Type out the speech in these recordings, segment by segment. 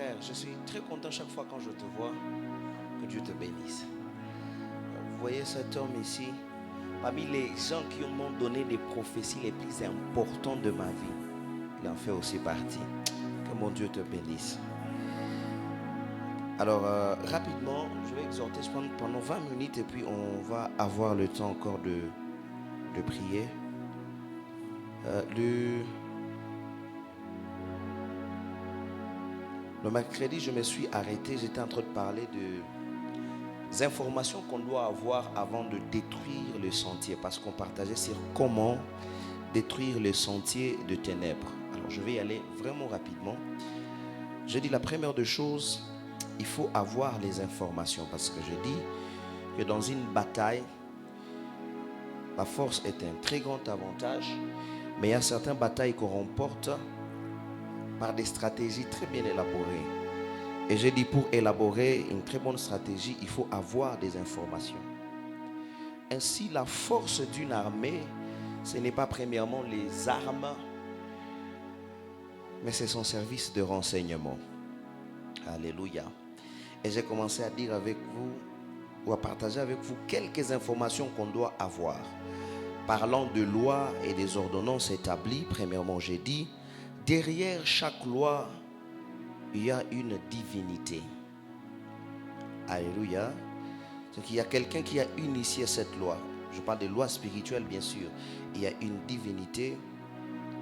frère, je suis très content chaque fois quand je te vois. Que Dieu te bénisse. Vous voyez cet homme ici, parmi les gens qui m'ont donné des prophéties les plus importantes de ma vie, il en fait aussi partie. Que mon Dieu te bénisse. Alors, rapidement, je vais exhorter pendant 20 minutes et puis on va avoir le temps encore de prier. Le mercredi, je me suis arrêté, j'étais en train de parler des informations qu'on doit avoir avant de détruire le sentier, parce qu'on partageait sur comment détruire le sentier de ténèbres. Alors, je vais y aller vraiment rapidement. Je dis la première des choses, il faut avoir les informations, parce que je dis que dans une bataille, la force est un très grand avantage, mais il y a certaines batailles qu'on remporte par des stratégies très bien élaborées. Et je dis, pour élaborer une très bonne stratégie, il faut avoir des informations. Ainsi, la force d'une armée, ce n'est pas premièrement les armes, mais c'est son service de renseignement. Alléluia. Et j'ai commencé à dire avec vous, ou à partager avec vous quelques informations qu'on doit avoir. Parlant de lois et des ordonnances établies, premièrement, j'ai dit, derrière chaque loi, il y a une divinité. Alléluia. C'est qu'il y a quelqu'un qui a initié cette loi. Je parle de loi spirituelle, bien sûr. Il y a une divinité.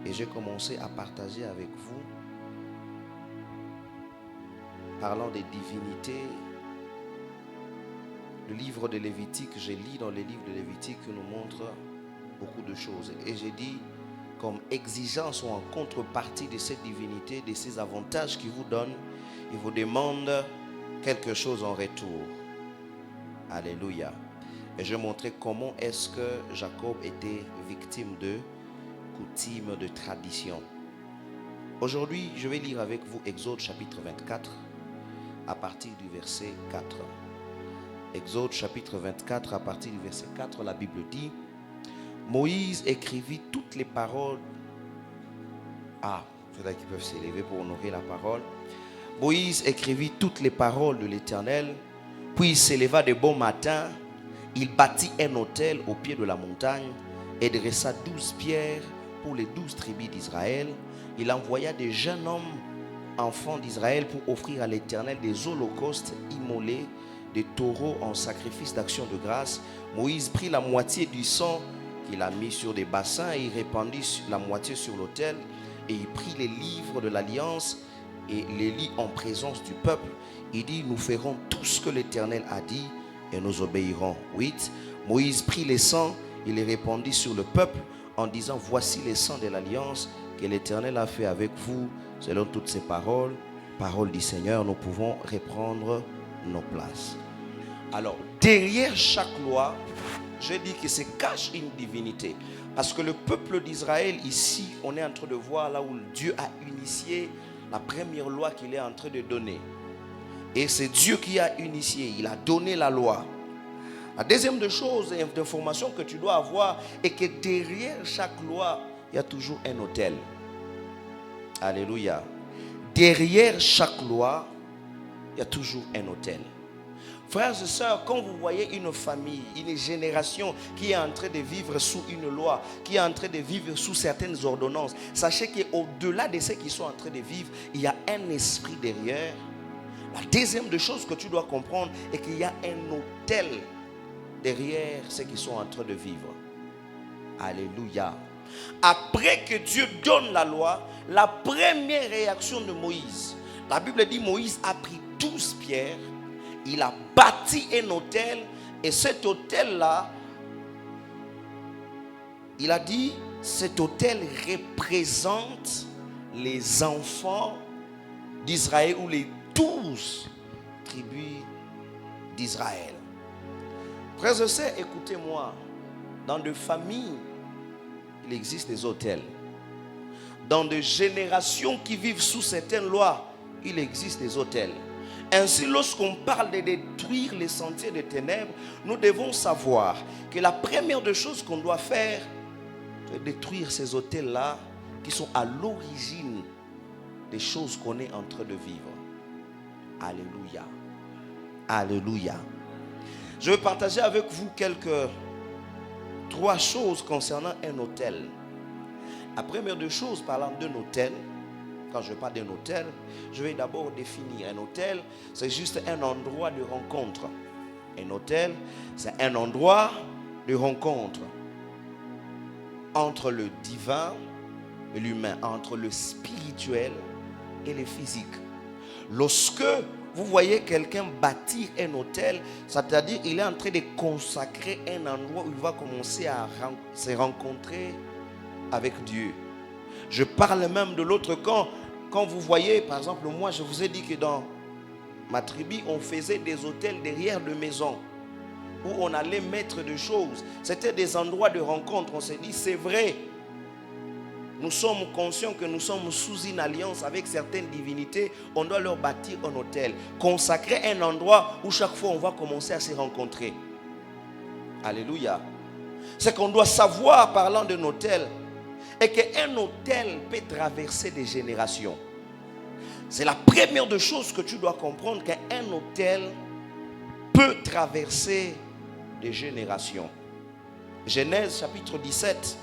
Et j'ai commencé à partager avec vous, parlant des divinités, le livre de Lévitique. J'ai lu dans les livres de Lévitique qui nous montre beaucoup de choses. Et j'ai dit, comme exigence ou en contrepartie de cette divinité, de ces avantages qu'il vous donne, il vous demande quelque chose en retour. Alléluia. Et je montrais comment est-ce que Jacob était victime de coutumes, de traditions. Aujourd'hui, je vais lire avec vous Exode chapitre 24 à partir du verset 4. Exode chapitre 24 à partir du verset 4, la Bible dit, Moïse écrivit toutes les paroles. Faudrait qu'ils peuvent s'élever pour honorer la parole. Moïse écrivit toutes les paroles de l'Éternel, puis il s'éleva de bon matin, il bâtit un autel au pied de la montagne et dressa 12 pierres pour les 12 tribus d'Israël. Il envoya des jeunes hommes, enfants d'Israël, pour offrir à l'Éternel des holocaustes immolés, des taureaux en sacrifice d'action de grâce. Moïse prit la moitié du sang qu'il a mis sur des bassins et il répandit la moitié sur l'autel, et il prit les livres de l'alliance et les lit en présence du peuple. Il dit, nous ferons tout ce que l'Éternel a dit et nous obéirons. 8. Moïse prit les sangs, il les répandit sur le peuple en disant, voici les sangs de l'alliance que l'Éternel a fait avec vous selon toutes ces paroles. Parole du Seigneur. Nous pouvons reprendre nos places. Alors, derrière chaque loi, je dis que se cache une divinité. Parce que le peuple d'Israël, ici, on est en train de voir là où Dieu a initié la première loi qu'il est en train de donner. Et c'est Dieu qui a initié, il a donné la loi. La deuxième des choses, d'information que tu dois avoir, est que derrière chaque loi, il y a toujours un autel. Alléluia. Derrière chaque loi, il y a toujours un autel. Frères et sœurs, quand vous voyez une famille, une génération qui est en train de vivre sous une loi, qui est en train de vivre sous certaines ordonnances, sachez qu'au-delà de ce qu'ils sont en train de vivre, il y a un esprit derrière. La deuxième des choses que tu dois comprendre est qu'il y a un autel derrière ce qu'ils sont en train de vivre. Alléluia. Après que Dieu donne la loi, la première réaction de Moïse, la Bible dit Moïse a pris 12 pierres, il a bâti un autel, et cet autel-là, il a dit, cet autel représente les enfants d'Israël ou les 12 tribus d'Israël. Frères et sœurs, écoutez-moi, dans des familles, il existe des autels. Dans des générations qui vivent sous certaines lois, il existe des autels. Ainsi, lorsqu'on parle de détruire les sentiers des ténèbres, nous devons savoir que la première des choses qu'on doit faire, c'est détruire ces autels-là qui sont à l'origine des choses qu'on est en train de vivre. Alléluia. Alléluia. Je vais partager avec vous trois choses concernant un autel. La première des choses, parlant d'un autel, quand je parle d'un autel, je vais d'abord définir. Un autel, c'est juste un endroit de rencontre. Un autel, c'est un endroit de rencontre entre le divin et l'humain, entre le spirituel et le physique. Lorsque vous voyez quelqu'un bâtir un autel, c'est-à-dire qu'il est en train de consacrer un endroit où il va commencer à se rencontrer avec Dieu. Je parle même de l'autre camp. Quand vous voyez, par exemple, moi je vous ai dit que dans ma tribu, on faisait des autels derrière de maisons où on allait mettre des choses. C'était des endroits de rencontre. On s'est dit, c'est vrai. Nous sommes conscients que nous sommes sous une alliance avec certaines divinités. On doit leur bâtir un autel. Consacrer un endroit où chaque fois on va commencer à se rencontrer. Alléluia. C'est qu'on doit savoir, parlant d'un autel, et qu'un autel peut traverser des générations. C'est la première des choses que tu dois comprendre, qu'un autel peut traverser des générations. Genèse chapitre 17.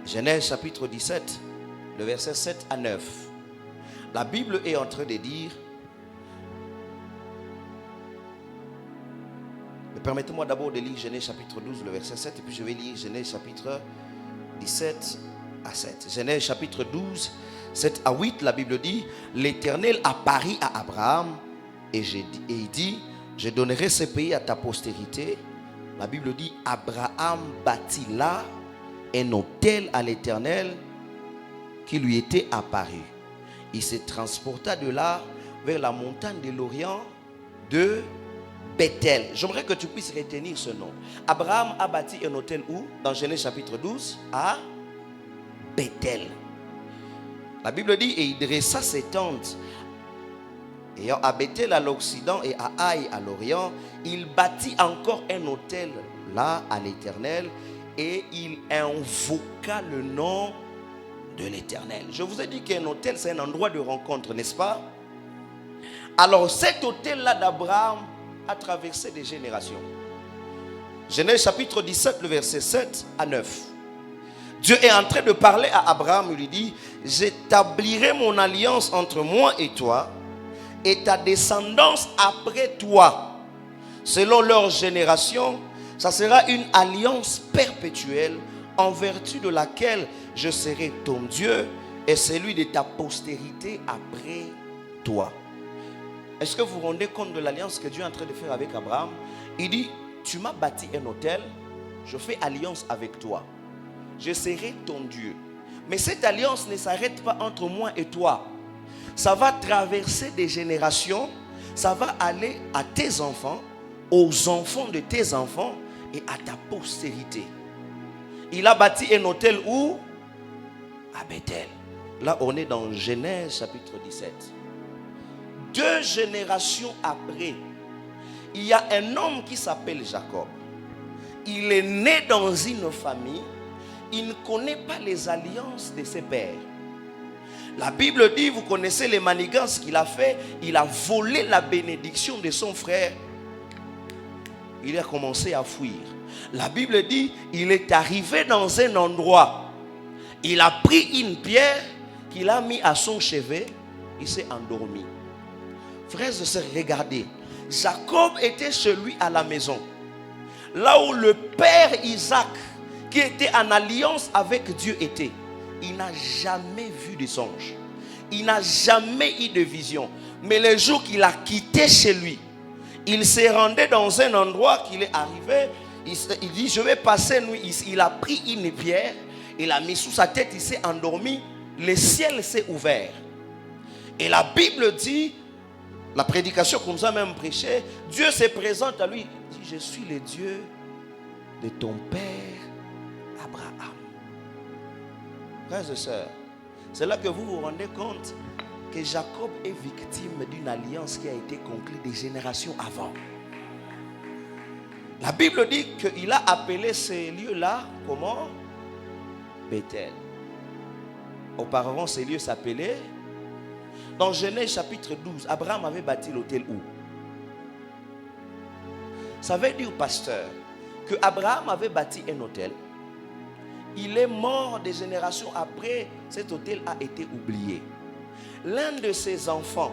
Genèse chapitre 17, le verset 7 à 9. La Bible est en train de dire, permettez-moi d'abord de lire Genèse chapitre 12, le verset 7, et puis je vais lire Genèse chapitre 17 à 7. Genèse chapitre 12, 7 à 8, la Bible dit, l'Éternel apparut à Abraham et il dit, je donnerai ce pays à ta postérité. La Bible dit, Abraham bâtit là un autel à l'Éternel qui lui était apparu. Il se transporta de là vers la montagne de l'Orient de Bethel. J'aimerais que tu puisses retenir ce nom. Abraham a bâti un autel où? Dans Genèse chapitre 12, à Bethel. La Bible dit, et il dressa ses tentes. Ayant à Bethel à l'Occident et à Haï à l'Orient, il bâtit encore un autel là à l'Éternel. Et il invoqua le nom de l'Éternel. Je vous ai dit qu'un autel, c'est un endroit de rencontre, n'est-ce pas? Alors cet autel-là d'Abraham a traversé des générations. Genèse chapitre 17, le verset 7 à 9. Dieu est en train de parler à Abraham. Il lui dit, j'établirai mon alliance entre moi et toi et ta descendance après toi, selon leur génération. Ça sera une alliance perpétuelle en vertu de laquelle je serai ton Dieu et celui de ta postérité après toi. Est-ce que vous vous rendez compte de l'alliance que Dieu est en train de faire avec Abraham? Il dit, tu m'as bâti un autel, je fais alliance avec toi. Je serai ton Dieu. Mais cette alliance ne s'arrête pas entre moi et toi. Ça va traverser des générations, ça va aller à tes enfants, aux enfants de tes enfants, et à ta postérité. Il a bâti un autel où? À Bethel. Là, on est dans Genèse chapitre 17. 2 générations après, il y a un homme qui s'appelle Jacob. Il est né dans une famille. Il ne connaît pas les alliances de ses pères. La Bible dit, vous connaissez les manigances qu'il a fait. Il a volé la bénédiction de son frère. Il a commencé à fuir. La Bible dit, il est arrivé dans un endroit. Il a pris une pierre qu'il a mis à son chevet. Il s'est endormi. Frères et sœurs, regardez. Jacob était chez lui à la maison. Là où le père Isaac, qui était en alliance avec Dieu, était. Il n'a jamais vu de songe. Il n'a jamais eu de vision. Mais le jour qu'il a quitté chez lui, il s'est rendu dans un endroit qu'il est arrivé. Il dit, je vais passer nuit ici. Il a pris une pierre, il l'a mis sous sa tête, il s'est endormi. Le ciel s'est ouvert. Et la Bible dit, la prédication qu'on nous a même prêchée, Dieu se présente à lui. Il dit, je suis le Dieu de ton père Abraham. Frères et sœurs, c'est là que vous vous rendez compte que Jacob est victime d'une alliance qui a été conclue des générations avant. La Bible dit qu'il a appelé ces lieux-là, comment? Bethel. Auparavant, ces lieux s'appelaient Dans Genèse chapitre 12, Abraham avait bâti l'autel où? Ça veut dire, pasteur, que Abraham avait bâti un autel. Il est mort des générations après, cet autel a été oublié. L'un de ses enfants,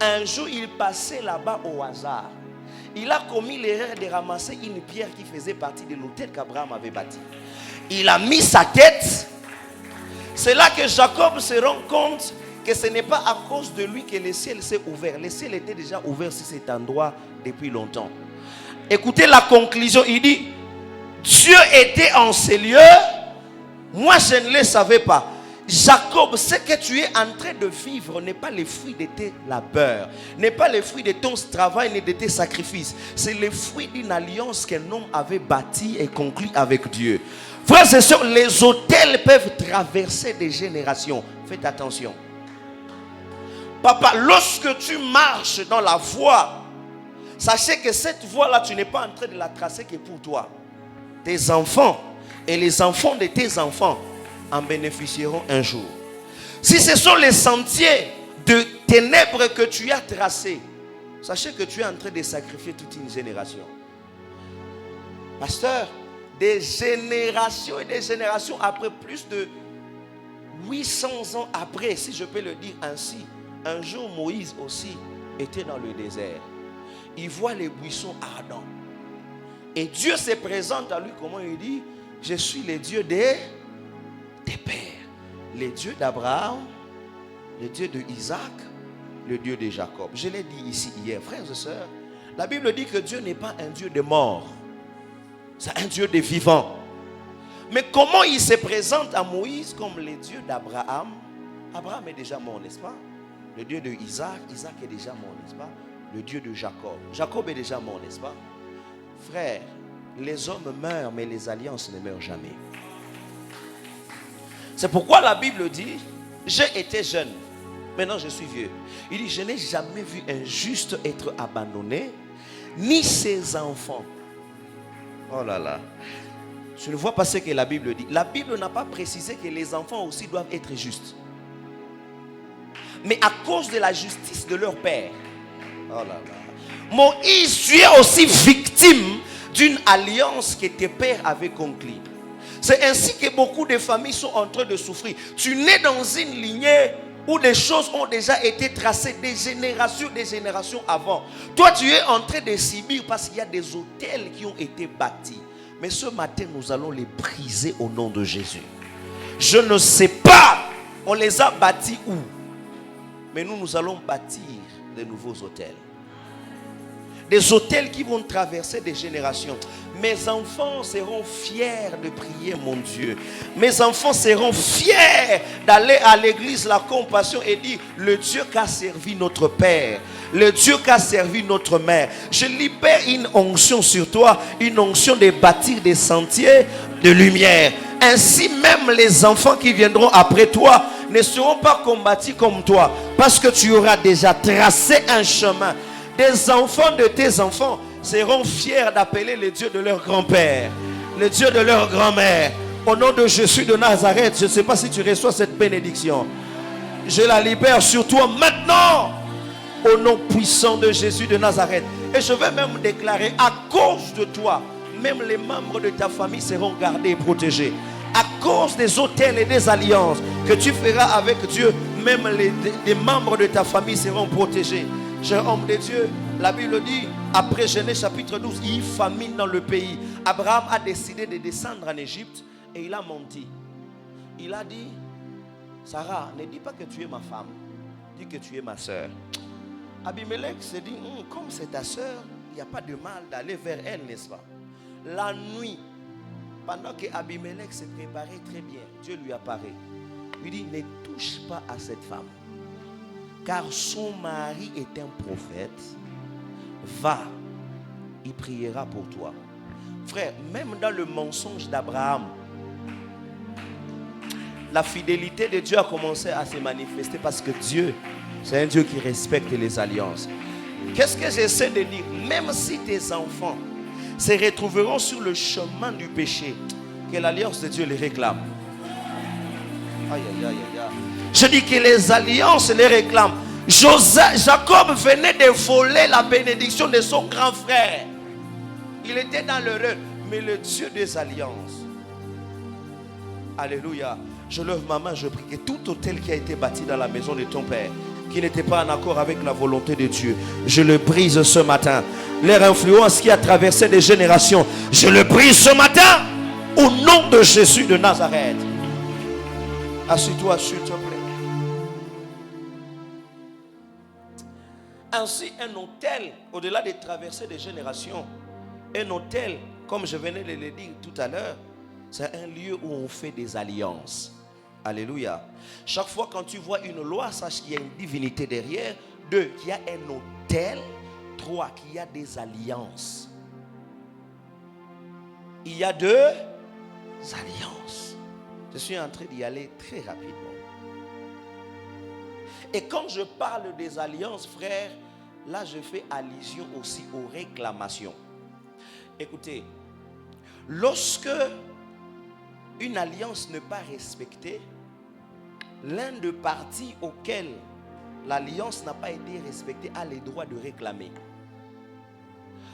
un jour il passait là-bas au hasard. Il a commis l'erreur de ramasser une pierre qui faisait partie de l'autel qu'Abraham avait bâti. Il a mis sa tête. C'est là que Jacob se rend compte que ce n'est pas à cause de lui que le ciel s'est ouvert. Le ciel était déjà ouvert sur cet endroit depuis longtemps. Écoutez la conclusion. Il dit, Dieu était en ces lieux. Moi je ne le savais pas. Jacob, ce que tu es en train de vivre n'est pas le fruit de tes labeurs, n'est pas le fruit de ton travail ni de tes sacrifices. C'est le fruit d'une alliance qu'un homme avait bâtie et conclue avec Dieu. Frères et sœurs, les autels peuvent traverser des générations. Faites attention. Papa, lorsque tu marches dans la voie, sachez que cette voie-là, tu n'es pas en train de la tracer que pour toi. Tes enfants et les enfants de tes enfants en bénéficieront un jour. Si ce sont les sentiers de ténèbres que tu as tracés, sachez que tu es en train de sacrifier toute une génération. Pasteur, des générations et des générations après, plus de 800 ans après, si je peux le dire ainsi, un jour Moïse aussi était dans le désert. Il voit les buissons ardents. Et Dieu se présente à lui, comment il dit? Je suis le Dieu des pères. Le Dieu d'Abraham, le Dieu de Isaac, le Dieu de Jacob. Je l'ai dit ici hier, frères et sœurs. La Bible dit que Dieu n'est pas un Dieu de mort. C'est un Dieu de vivants. Mais comment il se présente à Moïse comme le Dieu d'Abraham? Abraham est déjà mort, n'est-ce pas? Le Dieu de Isaac, Isaac est déjà mort, n'est-ce pas? Le Dieu de Jacob, Jacob est déjà mort, n'est-ce pas? Frère, les hommes meurent, mais les alliances ne meurent jamais. C'est pourquoi la Bible dit, j'ai été jeune, maintenant je suis vieux. Il dit, je n'ai jamais vu un juste être abandonné, ni ses enfants. Oh là là. Je ne vois pas ce que la Bible dit. La Bible n'a pas précisé que les enfants aussi doivent être justes. Mais à cause de la justice de leur père. Oh là là. Moïse, tu es aussi victime d'une alliance que tes pères avaient conclue. C'est ainsi que beaucoup de familles sont en train de souffrir. Tu nais dans une lignée où des choses ont déjà été tracées des générations avant. Toi, tu es en train de subir parce qu'il y a des autels qui ont été bâtis. Mais ce matin, nous allons les briser au nom de Jésus. Je ne sais pas, on les a bâtis où? Mais nous allons bâtir de nouveaux autels. Des autels qui vont traverser des générations. Mes enfants seront fiers de prier mon Dieu. Mes enfants seront fiers d'aller à l'église La Compassion et dire, le Dieu qu'a servi notre Père, le Dieu qu'a servi notre mère. Je libère une onction sur toi, une onction de bâtir des sentiers de lumière. Ainsi même les enfants qui viendront après toi ne seront pas combattus comme toi, parce que tu auras déjà tracé un chemin. Des enfants de tes enfants seront fiers d'appeler le Dieu de leur grand-père, le Dieu de leur grand-mère. Au nom de Jésus de Nazareth, je ne sais pas si tu reçois cette bénédiction. Je la libère sur toi maintenant, au nom puissant de Jésus de Nazareth. Et je vais même déclarer, à cause de toi, même les membres de ta famille seront gardés et protégés. À cause des autels et des alliances que tu feras avec Dieu, même les membres de ta famille seront protégés. Cher homme de Dieu, la Bible dit, après Genèse chapitre 12, il y a famine dans le pays. Abraham a décidé de descendre en Égypte et il a menti. Il a dit, Sarah, ne dis pas que tu es ma femme, dis que tu es ma soeur. Abimelech s'est dit, comme c'est ta soeur, il n'y a pas de mal d'aller vers elle, n'est-ce pas? La nuit, pendant que Abimelech s'est préparé très bien, Dieu lui apparaît. Il dit, ne touche pas à cette femme, car son mari est un prophète. Va, il priera pour toi. Frère, même dans le mensonge d'Abraham, la fidélité de Dieu a commencé à se manifester, parce que Dieu, c'est un Dieu qui respecte les alliances. Qu'est-ce que j'essaie de dire? Même si tes enfants se retrouveront sur le chemin du péché, que l'alliance de Dieu les réclame. Aïe, aïe, aïe, aïe. Je dis que les alliances les réclament. Jacob venait de voler la bénédiction de son grand frère. Il était dans l'erreur. Mais le Dieu des alliances, alléluia, je lève ma main, je prie que tout hôtel qui a été bâti dans la maison de ton père, qui n'était pas en accord avec la volonté de Dieu, je le brise ce matin. Leur influence qui a traversé des générations, je le brise ce matin au nom de Jésus de Nazareth. Assieds-toi s'il te plaît. Ainsi, un hôtel, au-delà de traverser des générations, un hôtel, comme je venais de le dire tout à l'heure, c'est un lieu où on fait des alliances. Alléluia. Chaque fois quand tu vois une loi, sache qu'il y a une divinité derrière. 2, qu'il y a un hôtel. 3, qu'il y a des alliances. Il y a 2 alliances. Je suis en train d'y aller très rapidement. Et quand je parle des alliances, frère, là je fais allusion aussi aux réclamations. Écoutez, lorsque une alliance n'est pas respectée, l'un des parties auquel l'alliance n'a pas été respectée a le droit de réclamer.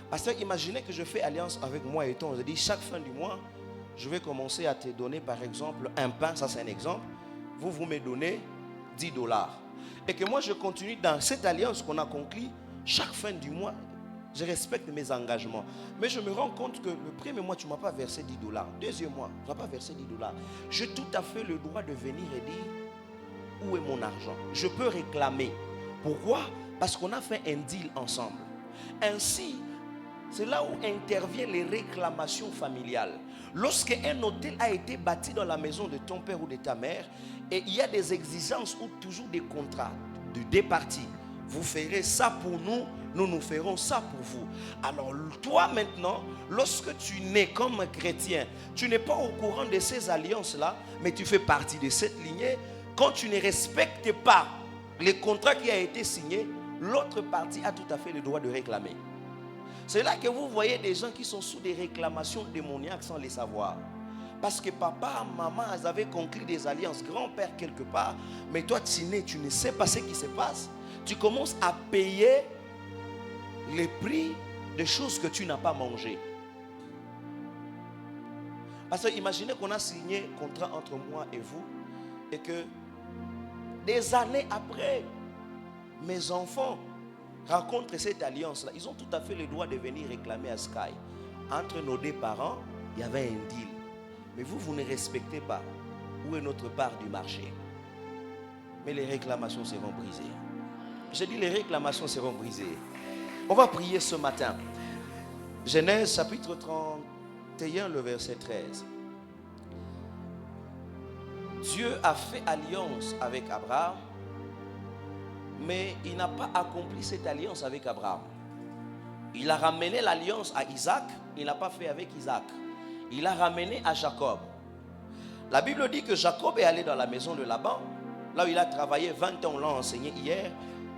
Parce que imaginez que je fais alliance avec moi et toi, on se dit chaque fin du mois, je vais commencer à te donner par exemple un pain, ça c'est un exemple, vous me donnez $10. Et que moi je continue dans cette alliance qu'on a conclue, chaque fin du mois, je respecte mes engagements. Mais je me rends compte que le premier mois, tu ne m'as pas versé $10. Deuxième mois, tu n'as pas versé $10. J'ai tout à fait le droit de venir et dire, où est mon argent? Je peux réclamer. Pourquoi? Parce qu'on a fait un deal ensemble. Ainsi, c'est là où interviennent les réclamations familiales. Lorsqu'un hôtel a été bâti dans la maison de ton père ou de ta mère, et il y a des exigences ou toujours des contrats de deux parties. Vous ferez ça pour nous, nous ferons ça pour vous. Alors toi maintenant, lorsque tu nais comme chrétien, tu n'es pas au courant de ces alliances-là, mais tu fais partie de cette lignée. Quand tu ne respectes pas les contrats qui ont été signés, l'autre partie a tout à fait le droit de réclamer. C'est là que vous voyez des gens qui sont sous des réclamations démoniaques sans les savoir. Parce que papa, maman, ils avaient conclu des alliances, grand-père quelque part, mais toi tu nais, tu ne sais pas ce qui se passe. Tu commences à payer les prix des choses que tu n'as pas mangées. Parce que imaginez qu'on a signé un contrat entre moi et vous, et que des années après, mes enfants rencontrent cette alliance-là. Ils ont tout à fait le droit de venir réclamer à Sky. Entre nos deux parents, il y avait un deal. Mais vous ne respectez pas. Où est notre part du marché? Mais les réclamations seront brisées. J'ai dit les réclamations seront brisées. On va prier ce matin. Genèse chapitre 31, le verset 13. Dieu a fait alliance avec Abraham, mais il n'a pas accompli cette alliance avec Abraham. Il a ramené l'alliance à Isaac, il n'a pas fait avec Isaac. Il a ramené à Jacob. La Bible dit que Jacob est allé dans la maison de Laban, là où il a travaillé 20 ans, on l'a enseigné hier.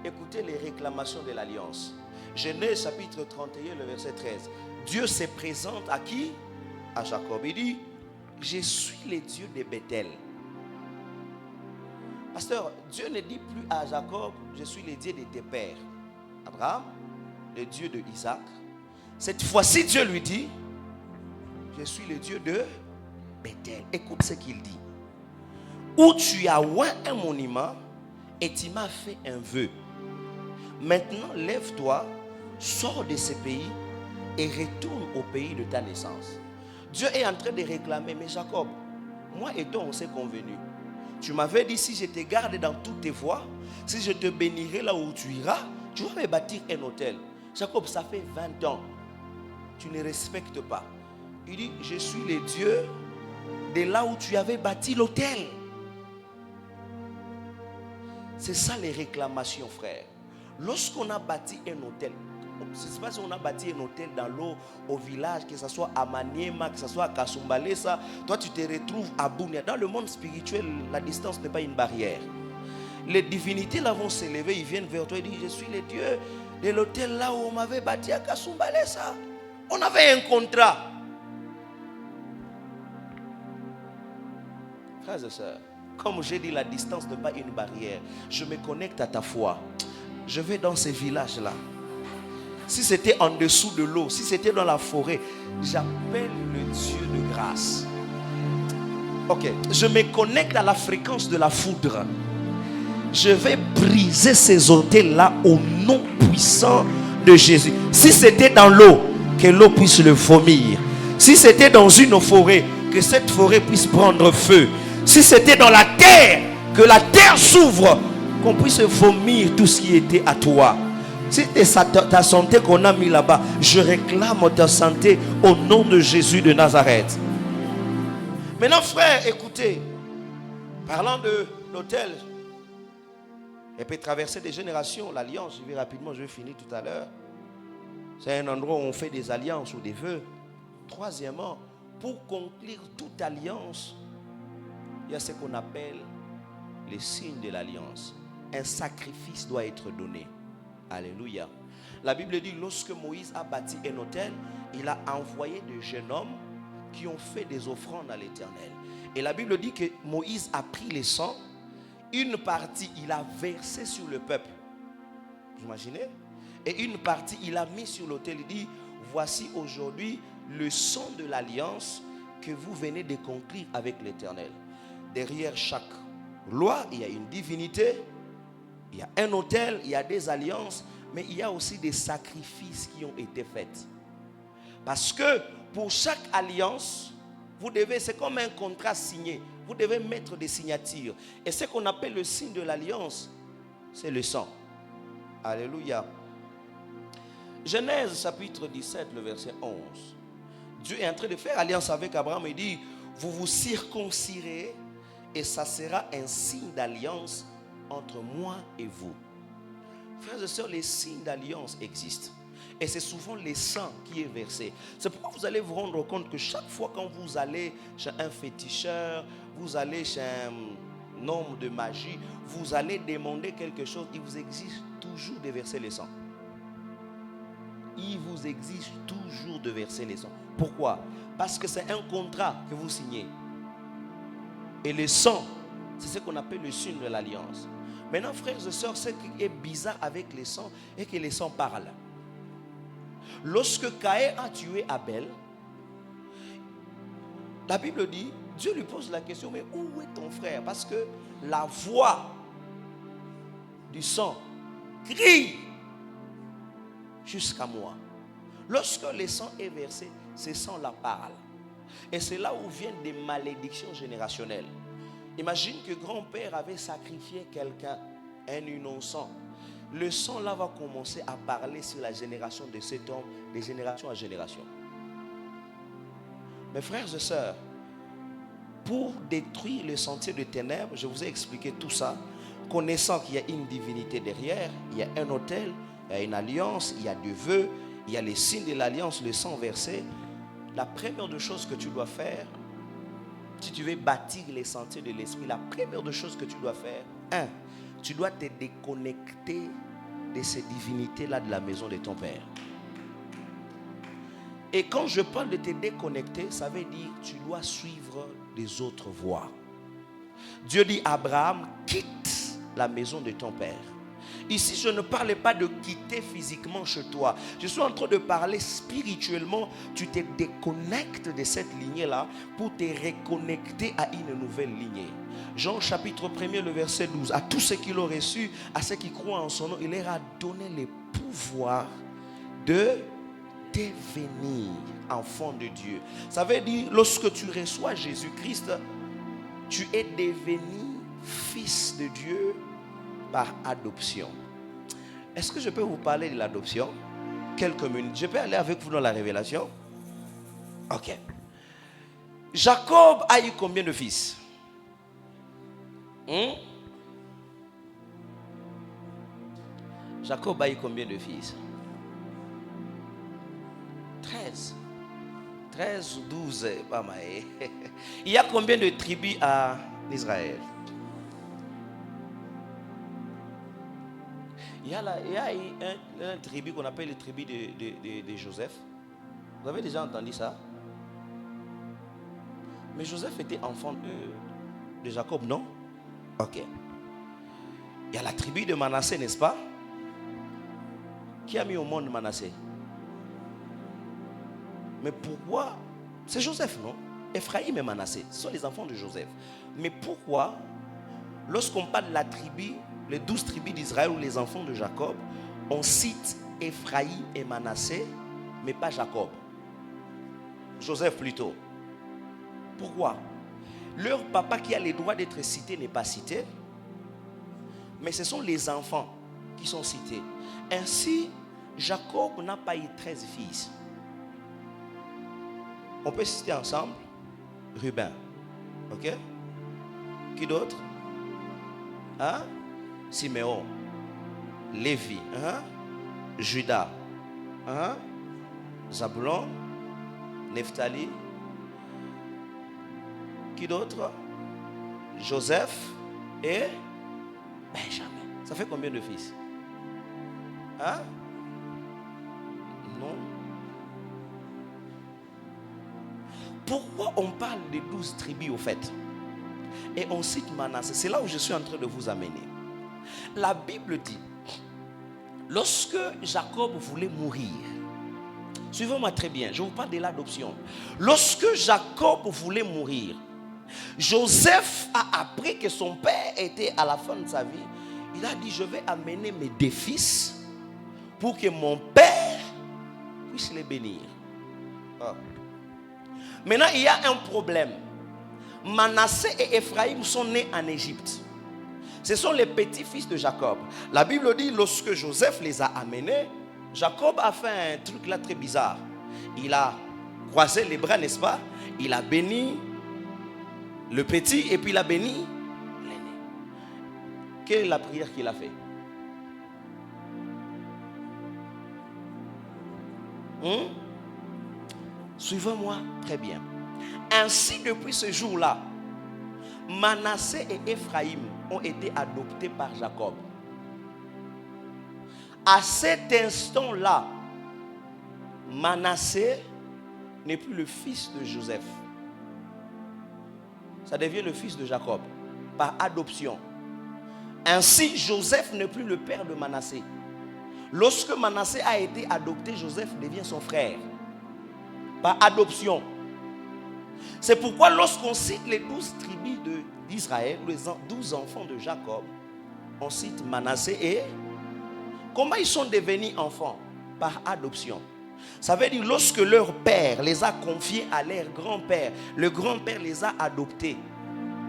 Écoutez les réclamations de l'alliance. Genèse chapitre 31, le verset 13. Dieu se présente à qui? À Jacob. Il dit, je suis le Dieu de Bethel. Pasteur, Dieu ne dit plus à Jacob, je suis le Dieu de tes pères. Abraham, le Dieu de Isaac. Cette fois-ci, Dieu lui dit, je suis le Dieu de Bethel. Écoute ce qu'il dit. Où tu as oint un monument et tu m'as fait un vœu. Maintenant, lève-toi, sors de ce pays et retourne au pays de ta naissance. Dieu est en train de réclamer, mais Jacob, moi et toi, on s'est convenu. Tu m'avais dit, si je te garde dans toutes tes voies, si je te bénirai là où tu iras, tu vas me bâtir un hôtel. Jacob, ça fait 20 ans. Tu ne respectes pas. Il dit, je suis le Dieu de là où tu avais bâti l'hôtel. C'est ça les réclamations, frère. Lorsqu'on a bâti un hôtel, je ne sais pas si on a bâti un hôtel dans l'eau, au village, que ce soit à Maniema, que ce soit à Kasumbalesa, toi tu te retrouves à Bounia. Dans le monde spirituel, la distance n'est pas une barrière. Les divinités là vont s'élever, ils viennent vers toi et disent, je suis le Dieu de l'hôtel là où on m'avait bâti à Kasumbalesa. On avait un contrat. Frères et sœurs, Comme j'ai dit, la distance n'est pas une barrière. Je me connecte à ta foi. Je vais dans ces villages-là. Si c'était en dessous de l'eau, si c'était dans la forêt, j'appelle le Dieu de grâce. Ok, je me connecte à la fréquence de la foudre. Je vais briser ces autels-là au nom puissant de Jésus. Si c'était dans l'eau, que l'eau puisse le vomir. Si c'était dans une forêt, que cette forêt puisse prendre feu. Si c'était dans la terre, que la terre s'ouvre, qu'on puisse vomir tout ce qui était à toi. Si c'est ta santé qu'on a mis là-bas, je réclame ta santé au nom de Jésus de Nazareth. Maintenant, frère, écoutez, parlant de l'autel, elle peut traverser des générations, l'alliance, je vais rapidement, je vais finir tout à l'heure. C'est un endroit où on fait des alliances ou des vœux. Troisièmement, pour conclure toute alliance, il y a ce qu'on appelle les signes de l'alliance. Un sacrifice doit être donné. Alléluia. La Bible dit, lorsque Moïse a bâti un autel, il a envoyé des jeunes hommes qui ont fait des offrandes à l'Éternel. Et la Bible dit que Moïse a pris les sangs, une partie il a versé sur le peuple. Vous imaginez? Et une partie il a mis sur l'autel. Il dit, voici aujourd'hui le sang de l'alliance que vous venez de conclure avec l'Éternel. Derrière chaque loi, il y a une divinité, il y a un autel, il y a des alliances, mais il y a aussi des sacrifices qui ont été faits. Parce que pour chaque alliance, vous devez, c'est comme un contrat signé, vous devez mettre des signatures. Et ce qu'on appelle le signe de l'alliance, c'est le sang. Alléluia. Genèse chapitre 17, le verset 11. Dieu est en train de faire alliance avec Abraham. Il dit, vous vous circoncirez et ça sera un signe d'alliance entre moi et vous. Frères et sœurs, les signes d'alliance existent. Et c'est souvent le sang qui est versé. C'est pourquoi vous allez vous rendre compte que chaque fois quand vous allez chez un féticheur, vous allez chez un homme de magie, vous allez demander quelque chose, il vous exige toujours de verser le sang. Il vous exige toujours de verser les sang. Pourquoi? Parce que c'est un contrat que vous signez. Et le sang, c'est ce qu'on appelle le signe de l'alliance. Maintenant, frères et sœurs, ce qui est bizarre avec les sangs est que les sangs parlent. Lorsque Caïn a tué Abel, la Bible dit, Dieu lui pose la question, mais où est ton frère? Parce que la voix du sang crie jusqu'à moi. Lorsque le sang est versé, ce sang-là parle. Et c'est là où viennent des malédictions générationnelles. Imagine que grand-père avait sacrifié quelqu'un, un innocent. Le sang là va commencer à parler sur la génération de cet homme, de génération à génération. Mes frères et sœurs, pour détruire le sentier de ténèbres, je vous ai expliqué tout ça, connaissant qu'il y a une divinité derrière, il y a un autel, il y a une alliance, il y a des vœux, il y a les signes de l'alliance, le sang versé. La première des choses que tu dois faire, si tu veux bâtir les sentiers de l'esprit, la première des choses que tu dois faire, tu dois te déconnecter de ces divinités-là de la maison de ton père. Et quand je parle de te déconnecter, ça veut dire que tu dois suivre des autres voies. Dieu dit à Abraham, quitte la maison de ton père. Ici, je ne parle pas de quitter physiquement chez toi. Je suis en train de parler spirituellement. Tu te déconnectes de cette lignée-là pour te reconnecter à une nouvelle lignée. Jean chapitre 1er, le verset 12. À tous ceux qui l'ont reçu, à ceux qui croient en son nom, il leur a donné le pouvoir de devenir enfant de Dieu. Ça veut dire, lorsque tu reçois Jésus-Christ, tu es devenu fils de Dieu par adoption. Est-ce que je peux vous parler de l'adoption? Quelques minutes. Je peux aller avec vous dans la révélation? Ok. Jacob a eu combien de fils? Jacob a eu combien de fils? 13. 13 ou 12, pas mal. Il y a combien de tribus à Israël? Il y a un tribu qu'on appelle le tribu de Joseph. Vous avez déjà entendu ça? Mais Joseph était enfant de Jacob, non? Ok. Il y a la tribu de Manassé, n'est-ce pas? Qui a mis au monde Manassé? Mais pourquoi? C'est Joseph, non? Ephraïm et Manassé, ce sont les enfants de Joseph. Mais pourquoi, lorsqu'on parle de la tribu, les 12 tribus d'Israël ou les enfants de Jacob, on cite Ephraïm et Manassé, mais pas Jacob? Joseph plutôt. Pourquoi? Leur papa qui a le droit d'être cité n'est pas cité, mais ce sont les enfants qui sont cités. Ainsi, Jacob n'a pas eu 13 fils. On peut citer ensemble Ruben. Ok? Qui d'autre? Hein? Siméon. Lévi. Hein? Judas. Hein? Zabulon. Nephtali. Qui d'autre? Joseph et Benjamin. Ça fait combien de fils? Hein? Non. Pourquoi on parle des 12 tribus au fait? Et on cite Manassé. C'est là où je suis en train de vous amener. La Bible dit, lorsque Jacob voulait mourir, suivez-moi très bien, je vous parle de l'adoption. Lorsque Jacob voulait mourir, Joseph a appris que son père était à la fin de sa vie. Il a dit, je vais amener mes deux fils pour que mon père puisse les bénir. Ah. Maintenant, il y a un problème. Manassé et Ephraïm sont nés en Égypte. Ce sont les petits-fils de Jacob. La Bible dit, lorsque Joseph les a amenés, Jacob a fait un truc là très bizarre. Il a croisé les bras, n'est-ce pas? Il a béni le petit et puis il a béni l'aîné. Quelle est la prière qu'il a fait? Suivez-moi très bien. Ainsi, depuis ce jour-là, Manassé et Ephraïm ont été adoptés par Jacob. À cet instant-là, Manassé n'est plus le fils de Joseph. Ça devient le fils de Jacob par adoption. Ainsi, Joseph n'est plus le père de Manassé. Lorsque Manassé a été adopté, Joseph devient son frère par adoption. C'est pourquoi lorsqu'on cite les 12 tribus d'Israël, les 12 enfants de Jacob, on cite Manassé et comment ils sont devenus enfants? Par adoption. Ça veut dire lorsque leur père les a confiés à leur grand-père, le grand-père les a adoptés,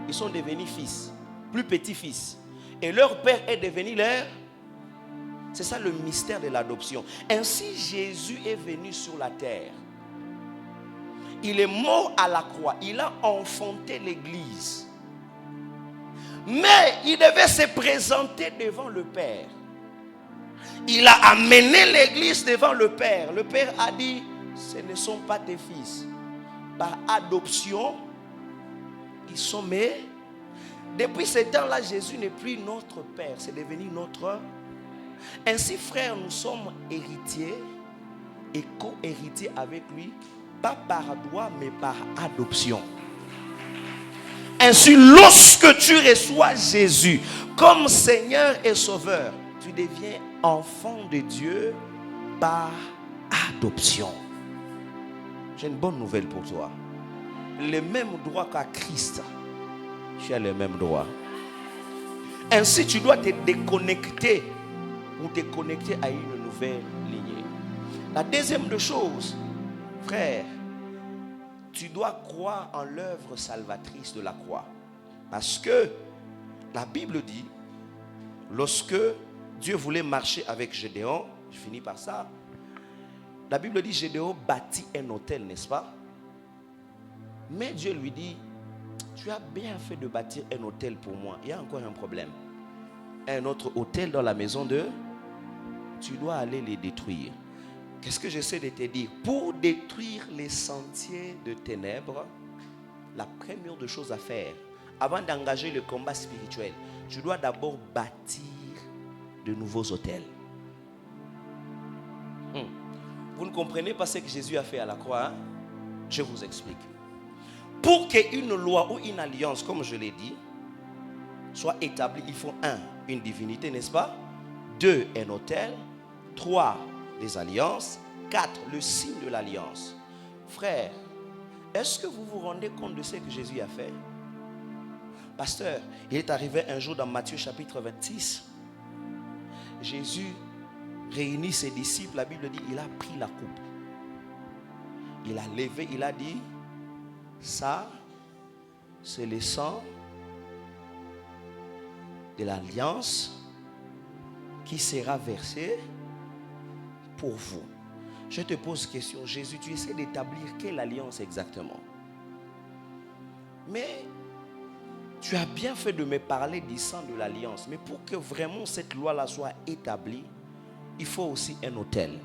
ils sont devenus fils, plus petits-fils. Et leur père est devenu leur... C'est ça le mystère de l'adoption. Ainsi Jésus est venu sur la terre. Il est mort à la croix. Il a enfanté l'église. Mais il devait se présenter devant le Père. Il a amené l'église devant le Père. Le Père a dit, ce ne sont pas tes fils. Par adoption, ils sont mes... Depuis ce temps-là, Jésus n'est plus notre Père. C'est devenu notre... Ainsi, frères, nous sommes héritiers et co-héritiers avec lui. Pas par droit, mais par adoption. Ainsi, lorsque tu reçois Jésus comme Seigneur et Sauveur, tu deviens enfant de Dieu par adoption. J'ai une bonne nouvelle pour toi. Les mêmes droits qu'à Christ, tu as les mêmes droits. Ainsi, tu dois te déconnecter ou te connecter à une nouvelle lignée. La deuxième des choses, frère, tu dois croire en l'œuvre salvatrice de la croix. Parce que la Bible dit, lorsque Dieu voulait marcher avec Gédéon, je finis par ça, la Bible dit Gédéon bâtit un autel, n'est-ce pas? Mais Dieu lui dit, tu as bien fait de bâtir un autel pour moi. Il y a encore un problème. Un autre autel dans la maison de... Tu dois aller les détruire. Qu'est-ce que j'essaie de te dire? Pour détruire les sentiers de ténèbres, la première des choses à faire, avant d'engager le combat spirituel, tu dois d'abord bâtir de nouveaux autels. Vous ne comprenez pas ce que Jésus a fait à la croix, hein? Je vous explique. Pour qu'une loi ou une alliance, comme je l'ai dit, soit établi, il faut 1, une divinité, n'est-ce pas? 2, un autel. 3, des alliances. 4, le signe de l'alliance. Frère, est-ce que vous vous rendez compte de ce que Jésus a fait? Pasteur, il est arrivé un jour dans Matthieu chapitre 26. Jésus réunit ses disciples, la Bible dit, il a pris la coupe. Il a levé, il a dit, ça, c'est le sang de l'alliance qui sera versé pour vous. Je te pose question, Jésus, tu essaies d'établir quelle alliance exactement? Mais tu as bien fait de me parler du sang de l'alliance. Mais pour que vraiment cette loi-là soit établie, il faut aussi un autel.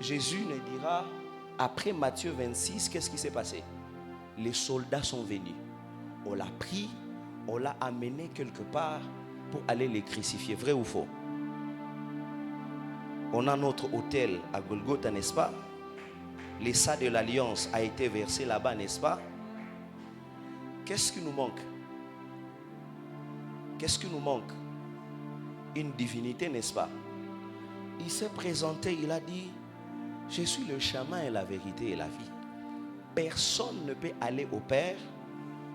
Jésus ne dira, après Matthieu 26, qu'est-ce qui s'est passé? Les soldats sont venus. On l'a pris, on l'a amené quelque part pour aller les crucifier. Vrai ou faux? On a notre autel à Golgotha, n'est-ce pas? Le sang de l'alliance a été versé là-bas, n'est-ce pas? Qu'est-ce qui nous manque? Qu'est-ce qui nous manque? Une divinité, n'est-ce pas? Il s'est présenté, il a dit, je suis le chemin et la vérité et la vie. Personne ne peut aller au Père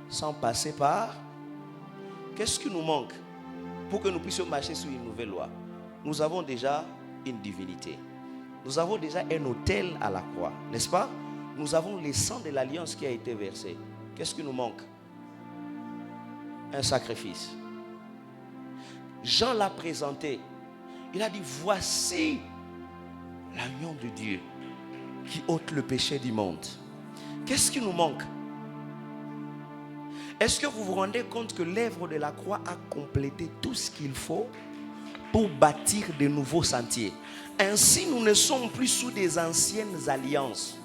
sans passer par... Qu'est-ce qui nous manque pour que nous puissions marcher sur une nouvelle loi? Nous avons déjà une divinité. Nous avons déjà un autel à la croix, n'est-ce pas? Nous avons le sang de l'alliance qui a été versé. Qu'est-ce qui nous manque? Un sacrifice. Jean l'a présenté. Il a dit, voici l'agneau de Dieu qui ôte le péché du monde. Qu'est-ce qui nous manque? Est-ce que vous vous rendez compte que l'œuvre de la croix a complété tout ce qu'il faut pour bâtir de nouveaux sentiers? Ainsi, nous ne sommes plus sous des anciennes alliances.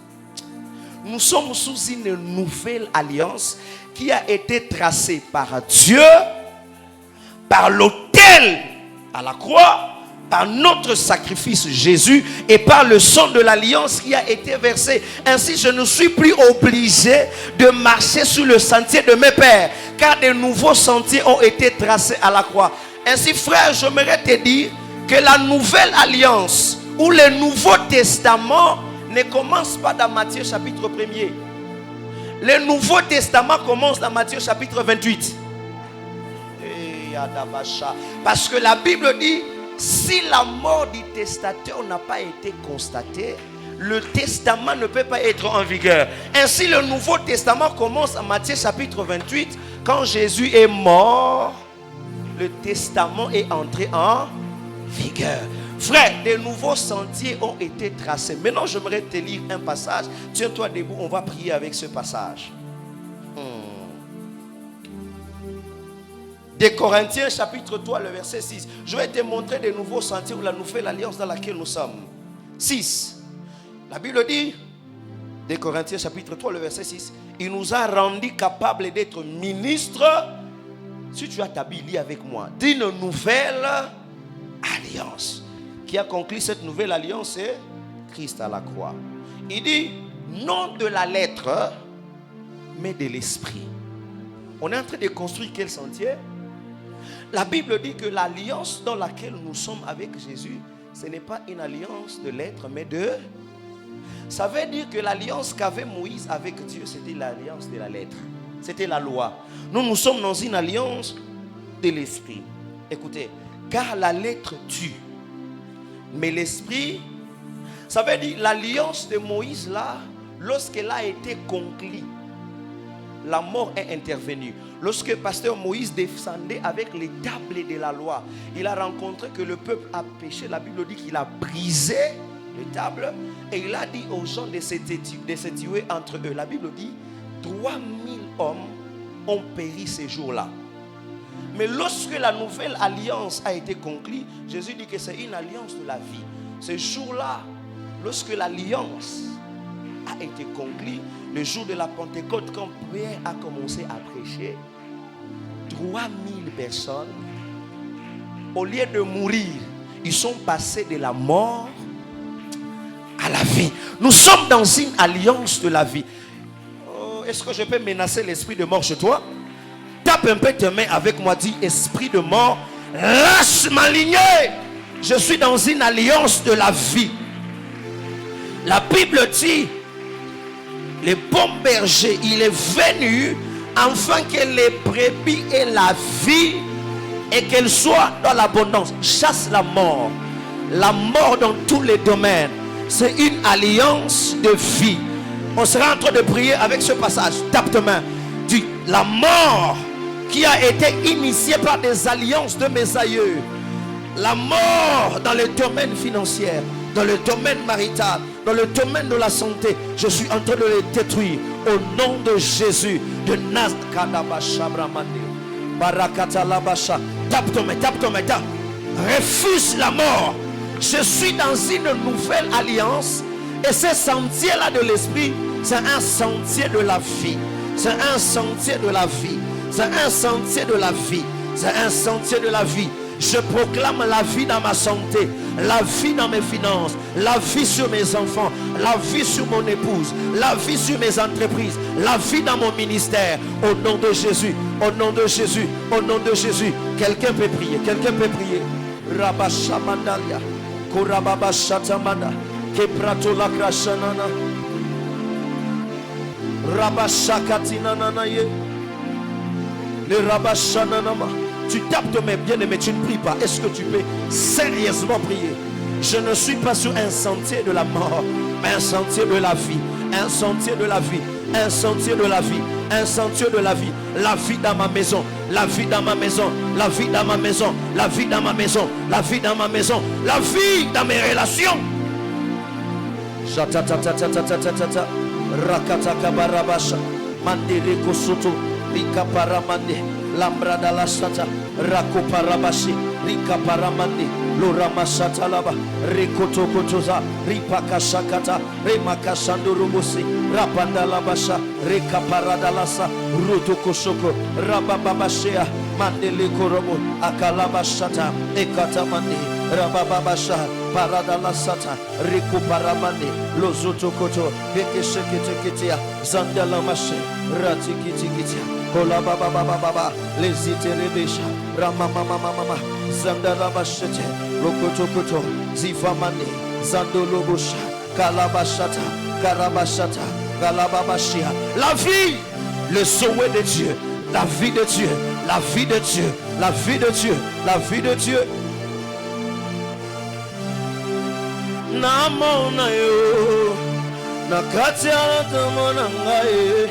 Nous sommes sous une nouvelle alliance qui a été tracée par Dieu, par l'autel à la croix, par notre sacrifice Jésus et par le sang de l'alliance qui a été versé. Ainsi, je ne suis plus obligé de marcher sur le sentier de mes pères, car de nouveaux sentiers ont été tracés à la croix. Ainsi, frère, j'aimerais te dire que la nouvelle alliance ou le Nouveau Testament ne commence pas dans Matthieu chapitre 1er. Le Nouveau Testament commence dans Matthieu chapitre 28. Parce que la Bible dit, si la mort du testateur n'a pas été constatée, le testament ne peut pas être en vigueur. Ainsi, le Nouveau Testament commence en Matthieu chapitre 28. Quand Jésus est mort, le testament est entré en vigueur. Frère, de nouveaux sentiers ont été tracés. Maintenant, j'aimerais te lire un passage. Tiens-toi debout, on va prier avec ce passage. De Corinthiens chapitre 3, le verset 6. Je vais te montrer de nouveaux sentiers ou la nouvelle alliance dans laquelle nous sommes. 6. La Bible dit, de Corinthiens chapitre 3, le verset 6. Il nous a rendus capables d'être ministres, si tu as ta Bible avec moi, d'une nouvelle alliance. Qui a conclu cette nouvelle alliance? C'est Christ à la croix. Il dit, non de la lettre, mais de l'esprit. On est en train de construire quel sentier? La Bible dit que l'alliance dans laquelle nous sommes avec Jésus, ce n'est pas une alliance de lettres, mais de... Ça veut dire que l'alliance qu'avait Moïse avec Dieu, c'était l'alliance de la lettre. C'était la loi. Nous sommes dans une alliance de l'esprit. Écoutez, car la lettre tue, mais l'esprit, ça veut dire l'alliance de Moïse là, lorsqu'elle a été conclue, la mort est intervenue. Lorsque pasteur Moïse descendait avec les tables de la loi, il a rencontré que le peuple a péché. La Bible dit qu'il a brisé les tables et il a dit aux gens de se tuer entre eux. La Bible dit 3000 hommes ont péri ces jours-là. Mais lorsque la nouvelle alliance a été conclue, Jésus dit que c'est une alliance de la vie. Ce jour-là, lorsque l'alliance a été conclue, le jour de la Pentecôte, quand Pierre a commencé à prêcher, 3000 personnes, au lieu de mourir, ils sont passés de la mort à la vie. Nous sommes dans une alliance de la vie. Oh, est-ce que je peux menacer l'esprit de mort chez toi? Ta Tape un peu tes mains avec moi. Dis, esprit de mort, lâche ma lignée. Je suis dans une alliance de la vie. La Bible dit, le bon berger, il est venu afin que les brebis aient la vie et qu'elles soient dans l'abondance. Chasse la mort dans tous les domaines. C'est une alliance de vie. On sera en train de prier avec ce passage. Tape ta main. Dis, la mort qui a été initiée par des alliances de mes aïeux, la mort dans le domaine financier, dans le domaine marital, dans le domaine de la santé, je suis en train de les détruire au nom de Jésus de Nazareth. Tape ton main, tape ton main, tape. Refuse la mort. Je suis dans une nouvelle alliance et ce sentier-là de l'esprit, c'est un sentier de la vie. C'est un sentier de la vie. C'est un sentier de la vie. C'est un sentier de la vie. Je proclame la vie dans ma santé, la vie dans mes finances, la vie sur mes enfants, la vie sur mon épouse, la vie sur mes entreprises, la vie dans mon ministère. Au nom de Jésus, au nom de Jésus, au nom de Jésus. Quelqu'un peut prier, quelqu'un peut prier. Rabashamandalia, Korababashatamanda, Kepratola Krashanana, Rabashakatinananaye, le Rabashananama. Tu tapes de mes bien-aimés, tu ne pries pas. Est-ce que tu peux sérieusement prier? Je ne suis pas sur un sentier de la mort, mais un sentier de la vie. Un sentier de la vie. Un sentier de la vie. Un sentier de la vie. La vie dans ma maison. La vie dans ma maison. La vie dans ma maison. La vie dans ma maison. La vie dans ma maison. La vie dans mes relations. Jatatatatatatatata. Rakataka barabasha. Mandere kosoto. Lika paramande. Lambrada la sata, Rakoparabashi, Rika paramandi, Loramasata laba, Rikoto kotoza, Ripaka shakata, Remaka shandurubusi, Rapanda labasha, Rika paradalasa, Ruto koshoko, Rabababashea, Mandele korobo, Akalabashata, Ekatamandi, Rabababasha, Paradalasata, Riku paramandi, Lozoto koto, Bekesheketeketea, Zandalamashe, Ratikitikitia. Kola baba baba baba les iterebesha rama mama mama zandara bashete rokoto koto zifamani zandolobosha kalabashata karabashata kalababashia. La vie, le souhait de Dieu, la vie de Dieu, la vie de Dieu, la vie de Dieu, la vie de Dieu. Namona yo nakatia tamona ngai.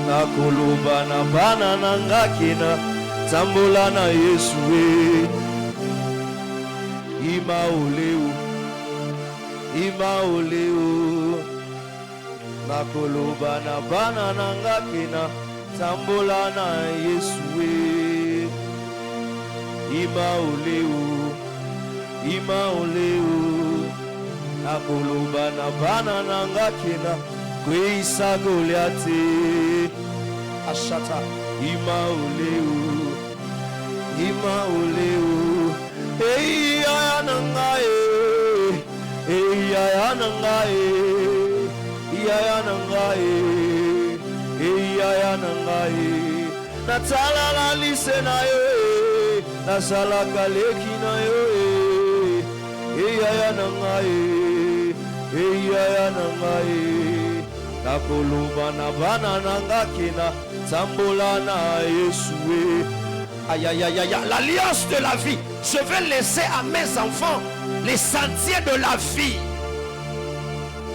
Nakuluba na bana nanga kina tambula na Yesu ima oleu nakuluba na bana nanga kina tambula na Yesu ima oleu nakuluba na bana nanga kina kuisa Goliati ashata ima oleu eya nangae natala la lisena yo nasala kaleki na yo eya nangae nakuluba na bana nanga kina tambola na Yesu. Aïe aïe aïe aïe, l'alliance de la vie. Je vais laisser à mes enfants les sentiers de la vie.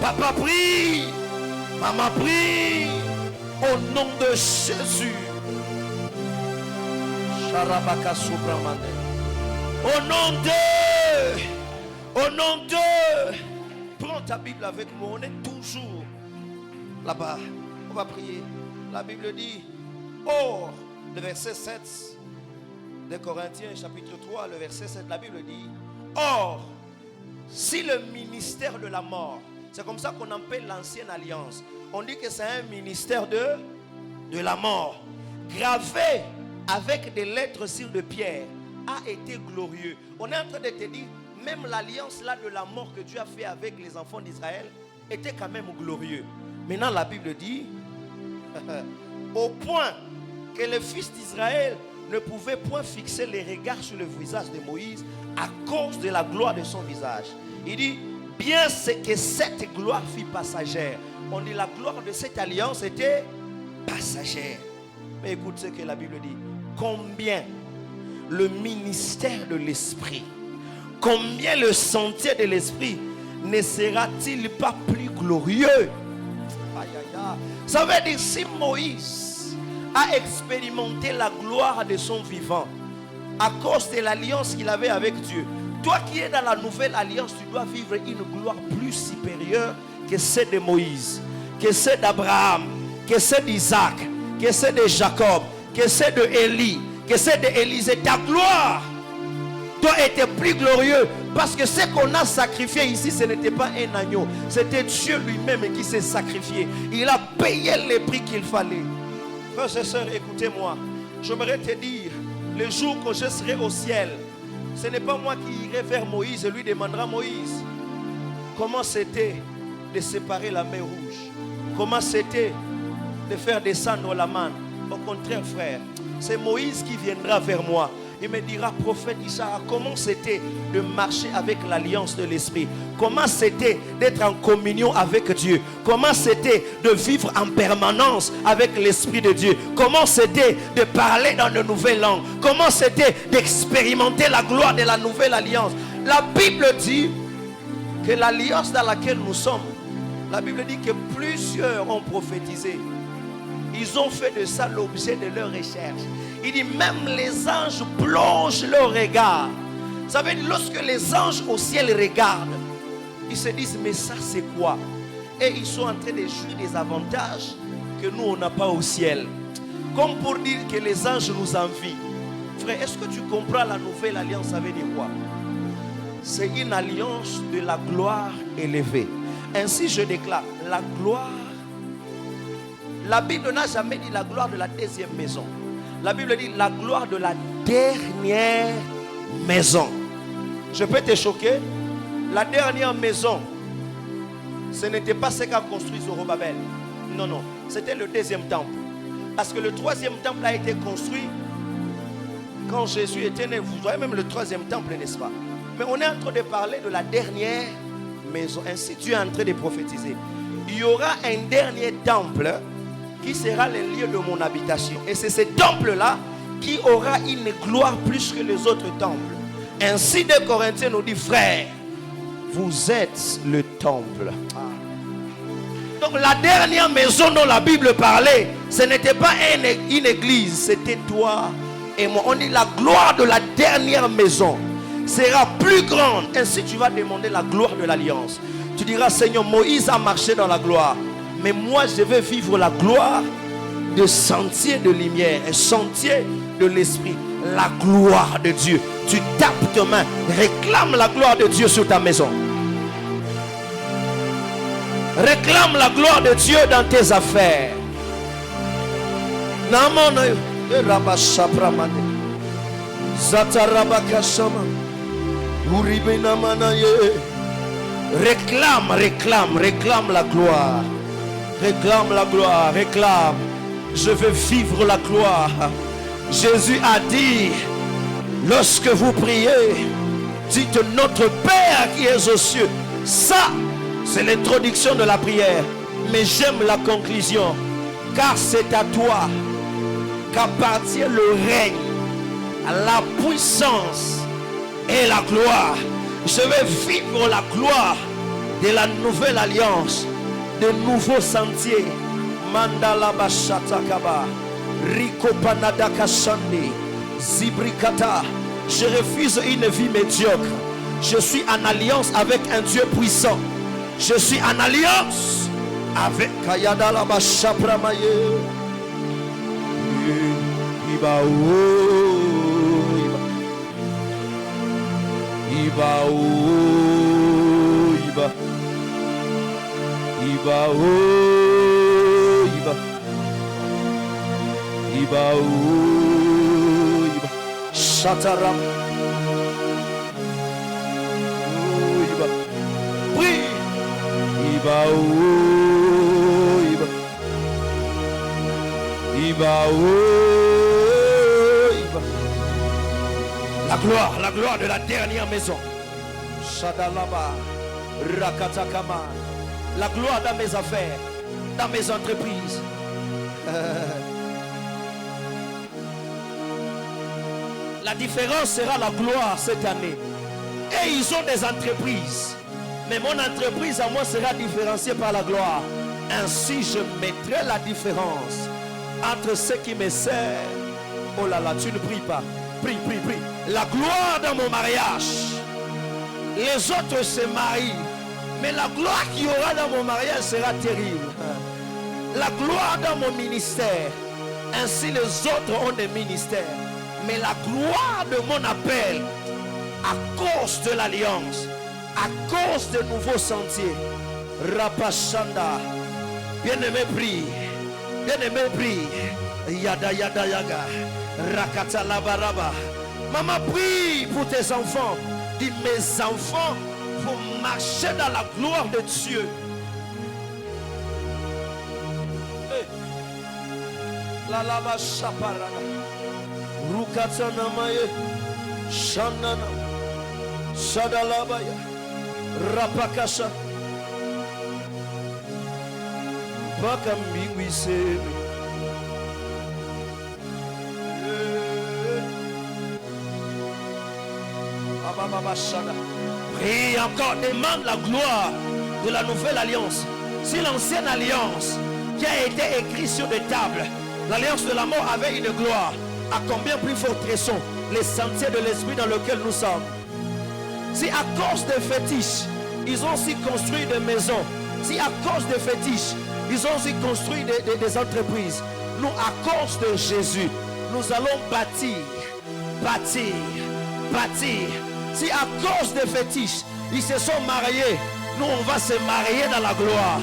Papa prie, maman prie, au nom de Jésus. Sharabaka Subramane. Au nom de prends ta Bible avec moi, on est toujours là-bas. On va prier. La Bible dit, or, le verset 7 de Corinthiens chapitre 3, le verset 7, la Bible dit, or, si le ministère de la mort, c'est comme ça qu'on appelle l'ancienne alliance, on dit que c'est un ministère de la mort, gravé avec des lettres sur de pierre, a été glorieux. On est en train de te dire, même l'alliance là de la mort que Dieu a fait avec les enfants d'Israël était quand même glorieux. Maintenant la Bible dit, Au point que les fils d'Israël ne pouvaient point fixer les regards sur le visage de Moïse à cause de la gloire de son visage. Il dit, bien c'est que cette gloire fut passagère. On dit la gloire de cette alliance était passagère. Mais écoute ce que la Bible dit. Combien le ministère de l'Esprit, combien le sentier de l'Esprit ne sera-t-il pas plus glorieux? Aïe, aïe, aïe. Ça veut dire si Moïse a expérimenté la gloire de son vivant à cause de l'alliance qu'il avait avec Dieu, toi qui es dans la nouvelle alliance, tu dois vivre une gloire plus supérieure que celle de Moïse, que celle d'Abraham, que celle d'Isaac, que celle de Jacob, que celle de Élie, que celle d'Élisée. Ta gloire doit être plus glorieux, parce que ce qu'on a sacrifié ici, ce n'était pas un agneau, c'était Dieu lui-même qui s'est sacrifié. Il a payé le prix qu'il fallait. Frères et sœurs, écoutez-moi, j'aimerais te dire, le jour que je serai au ciel, ce n'est pas moi qui irai vers Moïse et lui demandera, Moïse, comment c'était de séparer la mer rouge? Comment c'était de faire descendre la manne? Au contraire, frère, c'est Moïse qui viendra vers moi. Il me dira, prophète Isaac, comment c'était de marcher avec l'alliance de l'Esprit? Comment c'était d'être en communion avec Dieu? Comment c'était de vivre en permanence avec l'Esprit de Dieu? Comment c'était de parler dans de nouvelles langues? Comment c'était d'expérimenter la gloire de la nouvelle alliance? La Bible dit que l'alliance dans laquelle nous sommes, la Bible dit que plusieurs ont prophétisé. Ils ont fait de ça l'objet de leur recherche. Il dit même les anges plongent leur regard. Vous savez, lorsque les anges au ciel regardent, ils se disent, mais ça c'est quoi? Et ils sont en train de jouir des avantages que nous on n'a pas au ciel. Comme pour dire que les anges nous envient. Frère, est-ce que tu comprends la nouvelle alliance? Ça veut dire quoi? C'est une alliance de la gloire élevée. Ainsi je déclare, la gloire. La Bible n'a jamais dit la gloire de la deuxième maison. La Bible dit la gloire de la dernière maison. Je peux te choquer. La dernière maison, ce n'était pas ce qu'a construit Zorobabel. Non, non. C'était le deuxième temple. Parce que le troisième temple a été construit quand Jésus était né. Vous voyez même le troisième temple, n'est-ce pas? Mais on est en train de parler de la dernière maison. Ainsi Dieu est en train de prophétiser. Il y aura un dernier temple qui sera le lieu de mon habitation. Et c'est ce temple-là qui aura une gloire plus que les autres temples. Ainsi 2 Corinthiens nous dit, frère, vous êtes le temple. Donc la dernière maison dont la Bible parlait, ce n'était pas une église, c'était toi et moi. On dit la gloire de la dernière maison sera plus grande. Ainsi tu vas demander la gloire de l'alliance. Tu diras, Seigneur, Moïse a marché dans la gloire, mais moi je vais vivre la gloire de sentier de lumière, un sentier de l'esprit, la gloire de Dieu. Tu tapes tes mains, réclame la gloire de Dieu sur ta maison. Réclame la gloire de Dieu dans tes affaires. Réclame la gloire. Réclame la gloire, réclame. Je veux vivre la gloire. Jésus a dit, lorsque vous priez, dites notre Père qui est aux cieux. Ça, c'est l'introduction de la prière. Mais j'aime la conclusion. Car c'est à toi qu'appartient le règne, la puissance et la gloire. Je vais vivre la gloire de la nouvelle alliance, de nouveaux sentiers. Mandala bashata kaba, Riko panadaka shandi, Zibrikata. Je refuse une vie médiocre. Je suis en alliance avec un Dieu puissant. Je suis en alliance avec Kayadala bashapra maye. Iba Shataram. Prie. va, il va. La gloire de la dernière maison. Shadalaba, Rakatakama. La gloire dans mes affaires, dans mes entreprises. La différence sera la gloire cette année. Et ils ont des entreprises. Mais mon entreprise à moi sera différenciée par la gloire. Ainsi je mettrai la différence entre ceux qui me servent. Oh là là, tu ne pries pas. Prie, prie, prie. La gloire dans mon mariage. Les autres se marient. Mais la gloire qu'il y aura dans mon mariage sera terrible. La gloire dans mon ministère. Ainsi les autres ont des ministères. Mais la gloire de mon appel, à cause de l'alliance, à cause des nouveaux sentiers, Rapachanda, bien-aimé prie, bien-aimé prie, Yada Yada Yaga, Rakata Labaraba. Maman prie pour tes enfants. Dis mes enfants vont marcher dans la gloire de Dieu. La lava chaparana, Rukatana maye, Shanana, Sadalabaya, Rapakasha, Bakambingwise. Prie encore, demande la gloire de la nouvelle alliance. Si l'ancienne alliance qui a été écrite sur des tables, l'alliance de la mort avait une gloire, à combien plus forteressons les sentiers de l'esprit dans lequel nous sommes. Si à cause des fétiches, ils ont aussi construit des maisons, si à cause des fétiches, ils ont aussi construit des entreprises, nous à cause de Jésus, nous allons bâtir. Si à cause des fétiches, ils se sont mariés, nous on va se marier dans la gloire.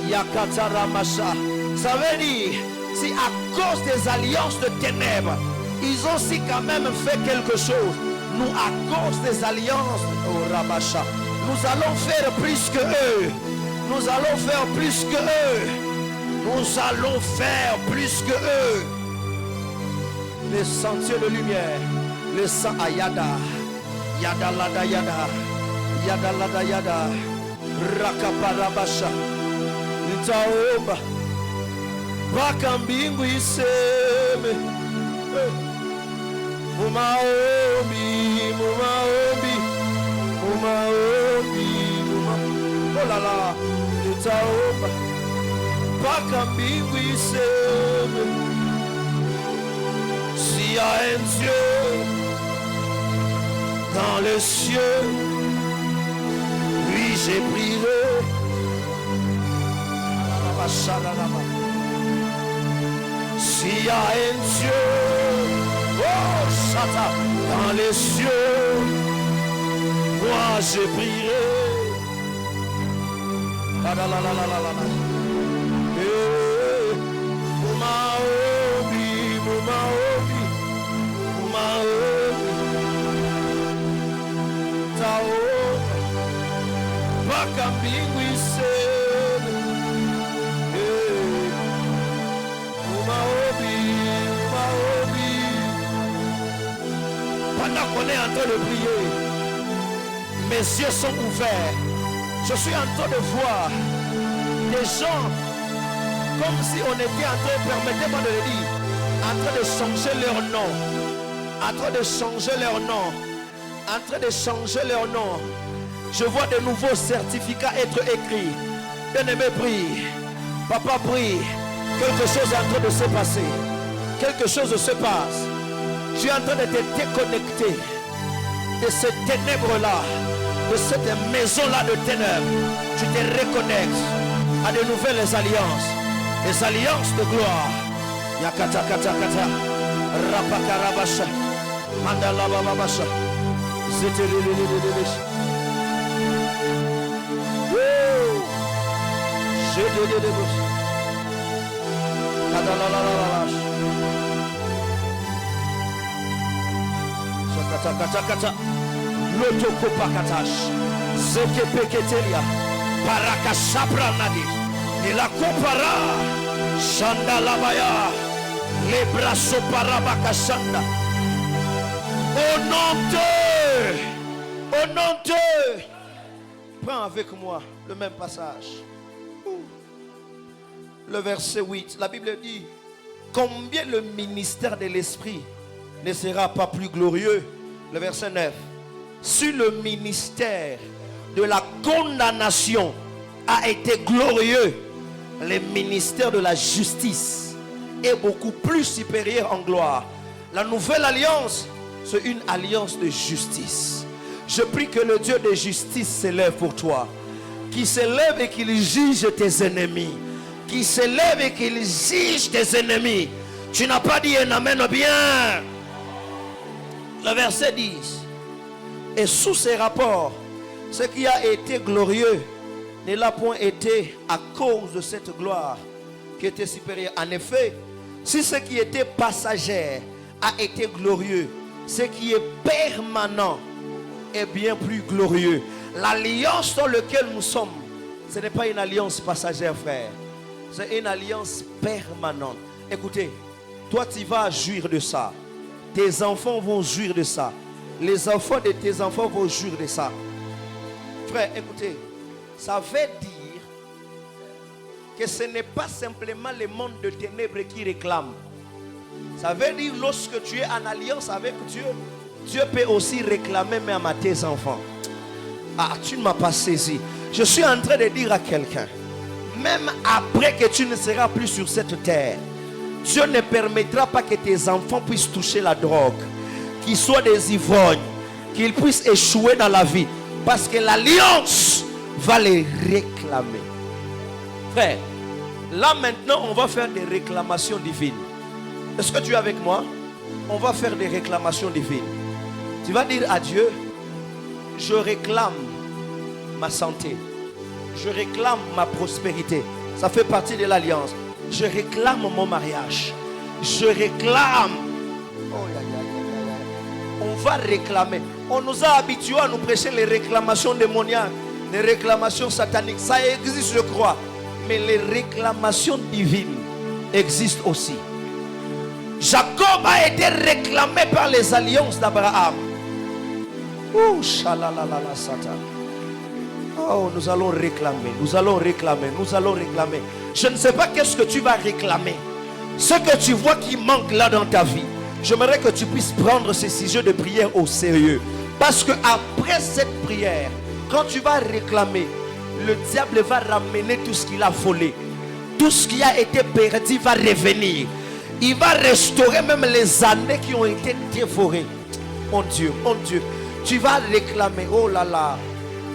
Yakatara Masha. Ça veut dire, si à cause des alliances de ténèbres, ils ont aussi quand même fait quelque chose, nous à cause des alliances, oh Ramasha, nous allons faire plus que eux. Nous allons faire plus que eux. Nous allons faire plus que eux. Les sentiers de lumière, le sang Ayada. Yada lada yada, yada lada yada, rakaparabasha, itaomba, bakambingu iseme, mumaombi, oh la la, itaomba, bakambingu iseme, s'il y a un Dieu dans les cieux, oui j'ai prié. S'il y a un Dieu, oh Chata, dans les cieux, moi j'ai prié. Pendant qu'on est en train de prier, mes yeux sont ouverts. Je suis en train de voir des gens comme si on était en train, permettez-moi de le dire, en train de changer leur nom, en train de changer leur nom, en train de changer leur nom. Je vois de nouveaux certificats être écrits. Bien-aimé, prie. Papa, prie. Quelque chose est en train de se passer. Quelque chose se passe. Tu es en train de te déconnecter de ces ténèbres-là, de cette maison-là de ténèbres. Tu te reconnectes à de nouvelles alliances. Des alliances de gloire. Yakata kata kata. Rapakarabasha. Mandala bababasha. Zetelelelelelele. Kata lotoko pakatash zeke peketelia baraka sabra nadi ila kopara shanda labaya Les bras soparabakasanda. Au nom de. Au nom de. Prends avec moi le même passage. Le verset 8. La Bible dit: combien le ministère de l'Esprit ne sera pas plus glorieux. Le verset 9. Si le ministère de la condamnation a été glorieux, le ministère de la justice est beaucoup plus supérieur en gloire. La nouvelle alliance, c'est une alliance de justice. Je prie que le Dieu de justice s'élève pour toi, qu'il s'élève et qu'il juge tes ennemis, qu'il s'élève et qu'il juge tes ennemis. Tu n'as pas dit un amen bien. Le verset 10. Et sous ces rapports, ce qui a été glorieux ne l'a point été à cause de cette gloire qui était supérieure. En effet, si ce qui était passager a été glorieux, ce qui est permanent est bien plus glorieux. L'alliance dans laquelle nous sommes, ce n'est pas une alliance passagère, frère. C'est une alliance permanente. Écoutez, toi tu vas jouir de ça. Tes enfants vont jouir de ça. Les enfants de tes enfants vont jouir de ça. Frère, écoutez, ça veut dire que ce n'est pas simplement le monde de ténèbres qui réclame. Ça veut dire lorsque tu es en alliance avec Dieu, Dieu peut aussi réclamer même à tes enfants. Ah, tu ne m'as pas saisi. Je suis en train de dire à quelqu'un, même après que tu ne seras plus sur cette terre, Dieu ne permettra pas que tes enfants puissent toucher la drogue, qu'ils soient des ivrognes, qu'ils puissent échouer dans la vie, parce que l'alliance va les réclamer. Frère, là maintenant on va faire des réclamations divines. Est-ce que tu es avec moi? On va faire des réclamations divines. Tu vas dire à Dieu: je réclame ma santé, je réclame ma prospérité. Ça fait partie de l'alliance. Je réclame mon mariage. Je réclame. On va réclamer. On nous a habitués à nous prêcher les réclamations démoniaques, les réclamations sataniques. Ça existe, je crois. Mais les réclamations divines existent aussi. Jacob a été réclamé par les alliances d'Abraham. Oh, shalalalala satan. Oh, nous allons réclamer, nous allons réclamer, nous allons réclamer. Je ne sais pas qu'est-ce que tu vas réclamer. Ce que tu vois qui manque là dans ta vie, j'aimerais que tu puisses prendre ces sujets de prière au sérieux. Parce que après cette prière, quand tu vas réclamer, le diable va ramener tout ce qu'il a volé. Tout ce qui a été perdu va revenir. Il va restaurer même les années qui ont été dévorées. Mon Dieu, tu vas réclamer. Oh là là.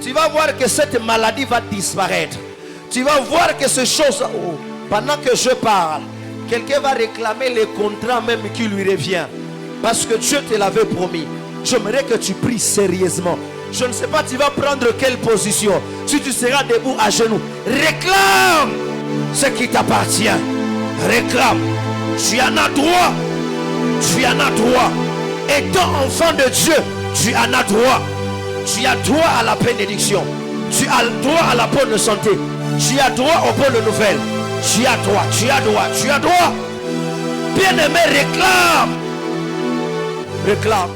Tu vas voir que cette maladie va disparaître. Tu vas voir que ces choses, pendant que je parle, quelqu'un va réclamer les contrats même qui lui revient. Parce que Dieu te l'avait promis. J'aimerais que tu pries sérieusement. Je ne sais pas tu vas prendre quelle position. Si tu seras debout à genoux, réclame ce qui t'appartient. Réclame. Tu en as droit. Tu en as droit. Étant enfant de Dieu, tu en as droit. Tu as droit à la bénédiction. Tu as droit à la bonne santé. Tu as droit aux bonnes nouvelles. Tu as droit, tu as droit, tu as droit. Bien-aimé, réclame. Réclame.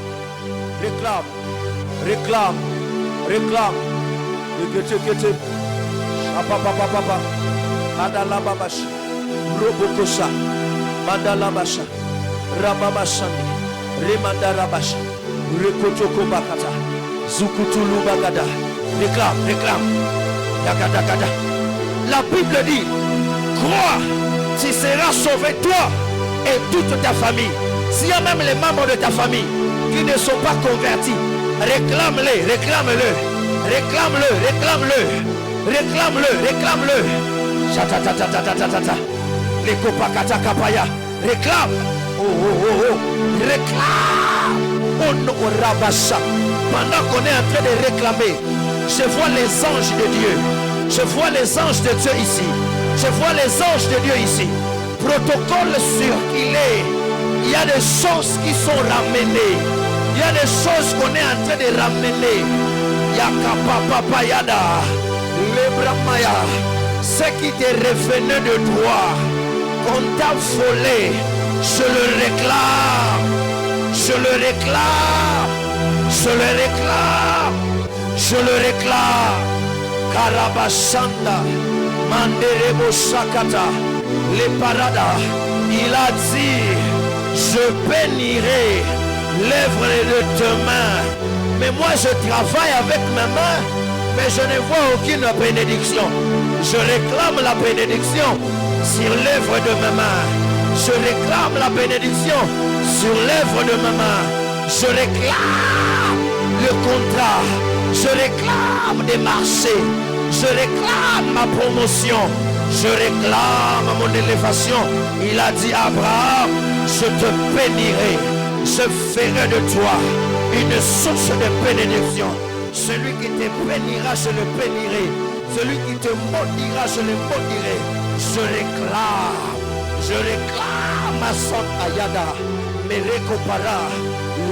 Réclame. Réclame. Réclame. Réclame. Papa. Madala babash. Robokosa. Madala basha. Ramamashani. Remandara basha. Rekotoko bakata. Zukutulu bagada. Réclame. Yakadakada. La Bible dit: crois, tu seras sauvé, toi et toute ta famille. S'il y a même les membres de ta famille qui ne sont pas convertis, réclame-le. Chatatatatatatata. Les kopakata kapaya. Réclame. Réclame. Pendant qu'on est en train de réclamer, je vois les anges de Dieu. Je vois les anges de Dieu ici. Je vois les anges de Dieu ici. Protocole circulé. Il y a des choses qui sont ramenées. Il y a des choses qu'on est en train de ramener. Yakapapa yada. Lebramaya. Ce qui te revenait de droit, qu'on t'a volé, Je le réclame. Je le réclame. Je le réclame. Je le réclame. Karabashanda. Manderebo Sakata. Les paradas. Il a dit, je bénirai l'œuvre de tes mains. Mais moi je travaille avec mes mains, mais je ne vois aucune bénédiction. Je réclame la bénédiction sur l'œuvre de mes mains. Je réclame la bénédiction sur l'œuvre de mes mains. Je réclame le contrat. Je réclame des marchés. Je réclame ma promotion. Je réclame mon élévation. Il a dit à Abraham, je te bénirai. Je ferai de toi une source de bénédiction. Celui qui te bénira, je le bénirai. Celui qui te maudira, je le maudirai. Je réclame ma son ayada. Merekopara,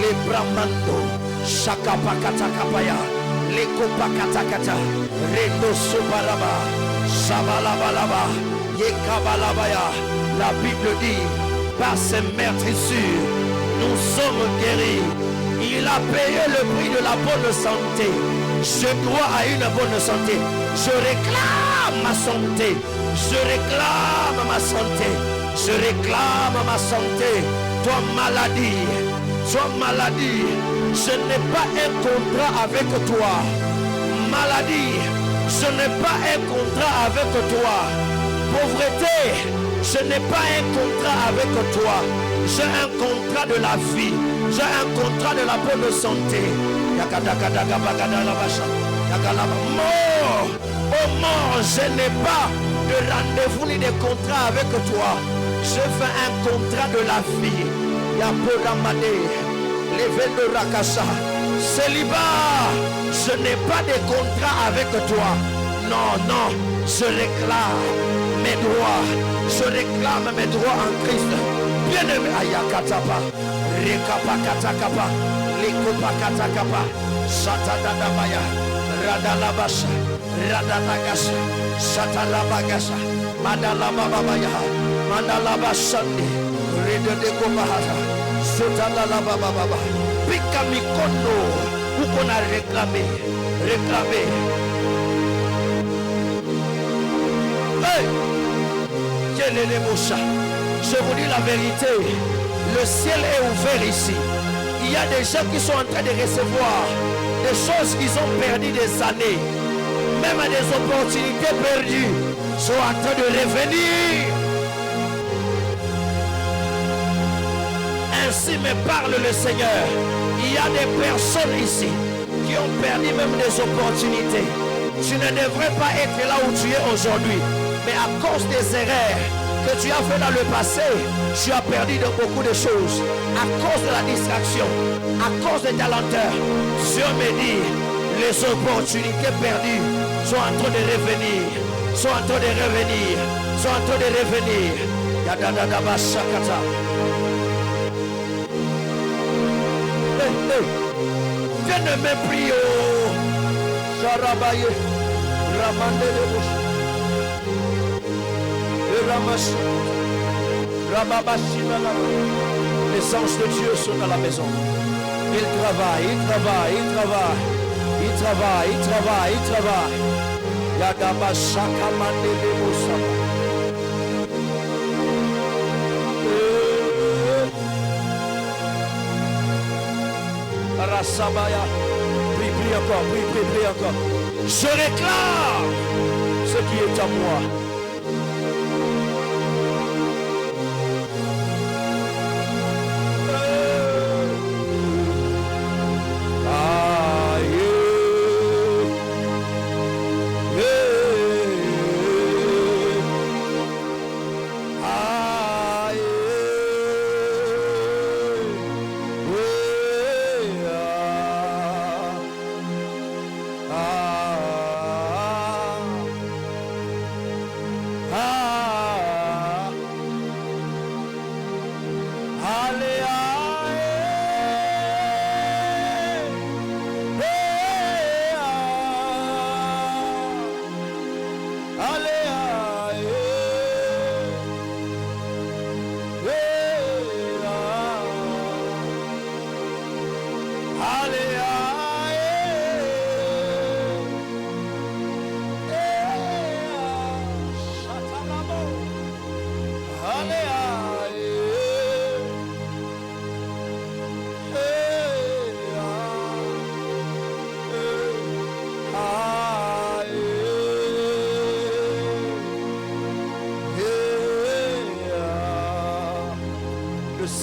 le bramando, shakapakatakapaya, le kopakatakata, rendo sobaraba, shabalabalaba, yekabalabaya. La Bible dit, par ses meurtrissures, nous sommes guéris. Il a payé le prix de la bonne santé. Je dois à une bonne santé. Je réclame ma santé. Je réclame ma santé. Je réclame ma santé. Toi maladie. Toi maladie. Je n'ai pas un contrat avec toi. Maladie. Je n'ai pas un contrat avec toi. Pauvreté. Je n'ai pas un contrat avec toi. J'ai un contrat de la vie. J'ai un contrat de la bonne santé. Mort. Oh mort, je n'ai pas de rendez-vous ni de contrat avec toi. Je fais un contrat de la vie. Yaporamade, l'évêque de Rakasa. Célibat, je n'ai pas de contrat avec toi. Non, non, je réclame mes droits. Je réclame mes droits en Christ. Bien-aimé, Ayakatapa, Rekapakatakapa, Lekopakatakapa, Satadadabaya, Radalabasha, Radanagasha, Satalabagasa, Madalababaya, Madalabasandi, Redekopahata, Sotalalababa, Pikamikono, où qu'on a réclamé. Hey! Quel est le mot? Je vous dis la vérité, le ciel est ouvert ici. Il y a des gens qui sont en train de recevoir des choses qu'ils ont perdues des années. Même des opportunités perdues sont en train de revenir. Ainsi me parle le Seigneur. Il y a des personnes ici qui ont perdu même des opportunités. Tu ne devrais pas être là où tu es aujourd'hui. Mais à cause des erreurs que tu as fait dans le passé, tu as perdu de beaucoup de choses. À cause de la distraction, à cause de ta lenteur, Dieu me dit, les opportunités perdues sont en train de revenir. Sont en train de revenir. Sont en train de revenir. Yadadadaba shakata. Viens de me prier. Jarabaye. Ramande de bouche. Les anges de Dieu sont dans la maison. Ils travaillent. Yadaba shakamande de bouche. Rasabaya. Prie encore. Je réclame ce qui est à moi.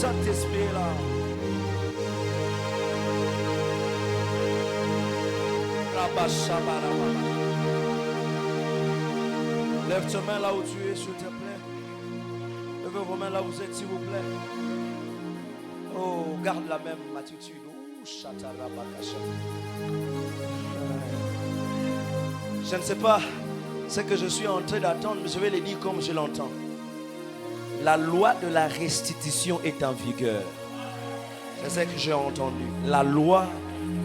Saint-Esprit là. Lève tes mains là où tu es, s'il te plaît. Levez vos mains là où vous êtes, s'il vous plaît. Oh, garde la même attitude. Je ne sais pas ce que je suis en train d'attendre, mais je vais le dire comme je l'entends. La loi de la restitution est en vigueur. C'est ce que j'ai entendu. La loi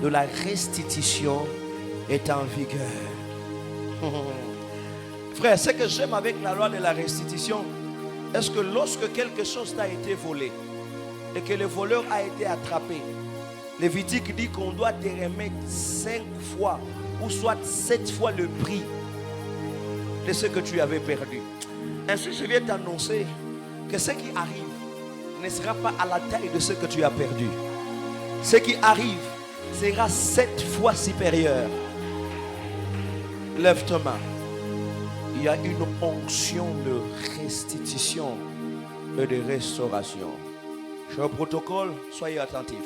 de la restitution est en vigueur. Frère, ce que j'aime avec la loi de la restitution, est-ce que lorsque quelque chose t'a été volé et que le voleur a été attrapé, Lévitique dit qu'on doit te remettre 5 fois ou soit 7 fois le prix de ce que tu avais perdu. Ainsi, je viens t'annoncer que ce qui arrive ne sera pas à la taille de ce que tu as perdu. Ce qui arrive sera 7 fois supérieur. Lève ta main. Il y a une onction de restitution et de restauration. Je suis au protocole, soyez attentifs.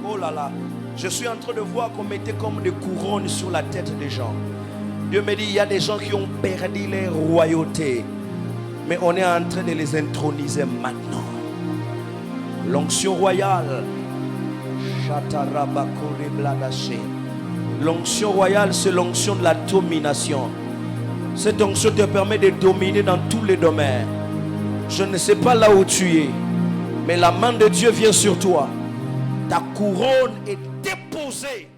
Oh là là, je suis en train de voir qu'on mettait comme des couronnes sur la tête des gens. Dieu me dit, il y a des gens qui ont perdu leur royauté, mais on est en train de les introniser maintenant. L'onction royale, l'onction royale, c'est l'onction de la domination. Cette onction te permet de dominer dans tous les domaines. Je ne sais pas là où tu es, mais la main de Dieu vient sur toi. Ta couronne est déposée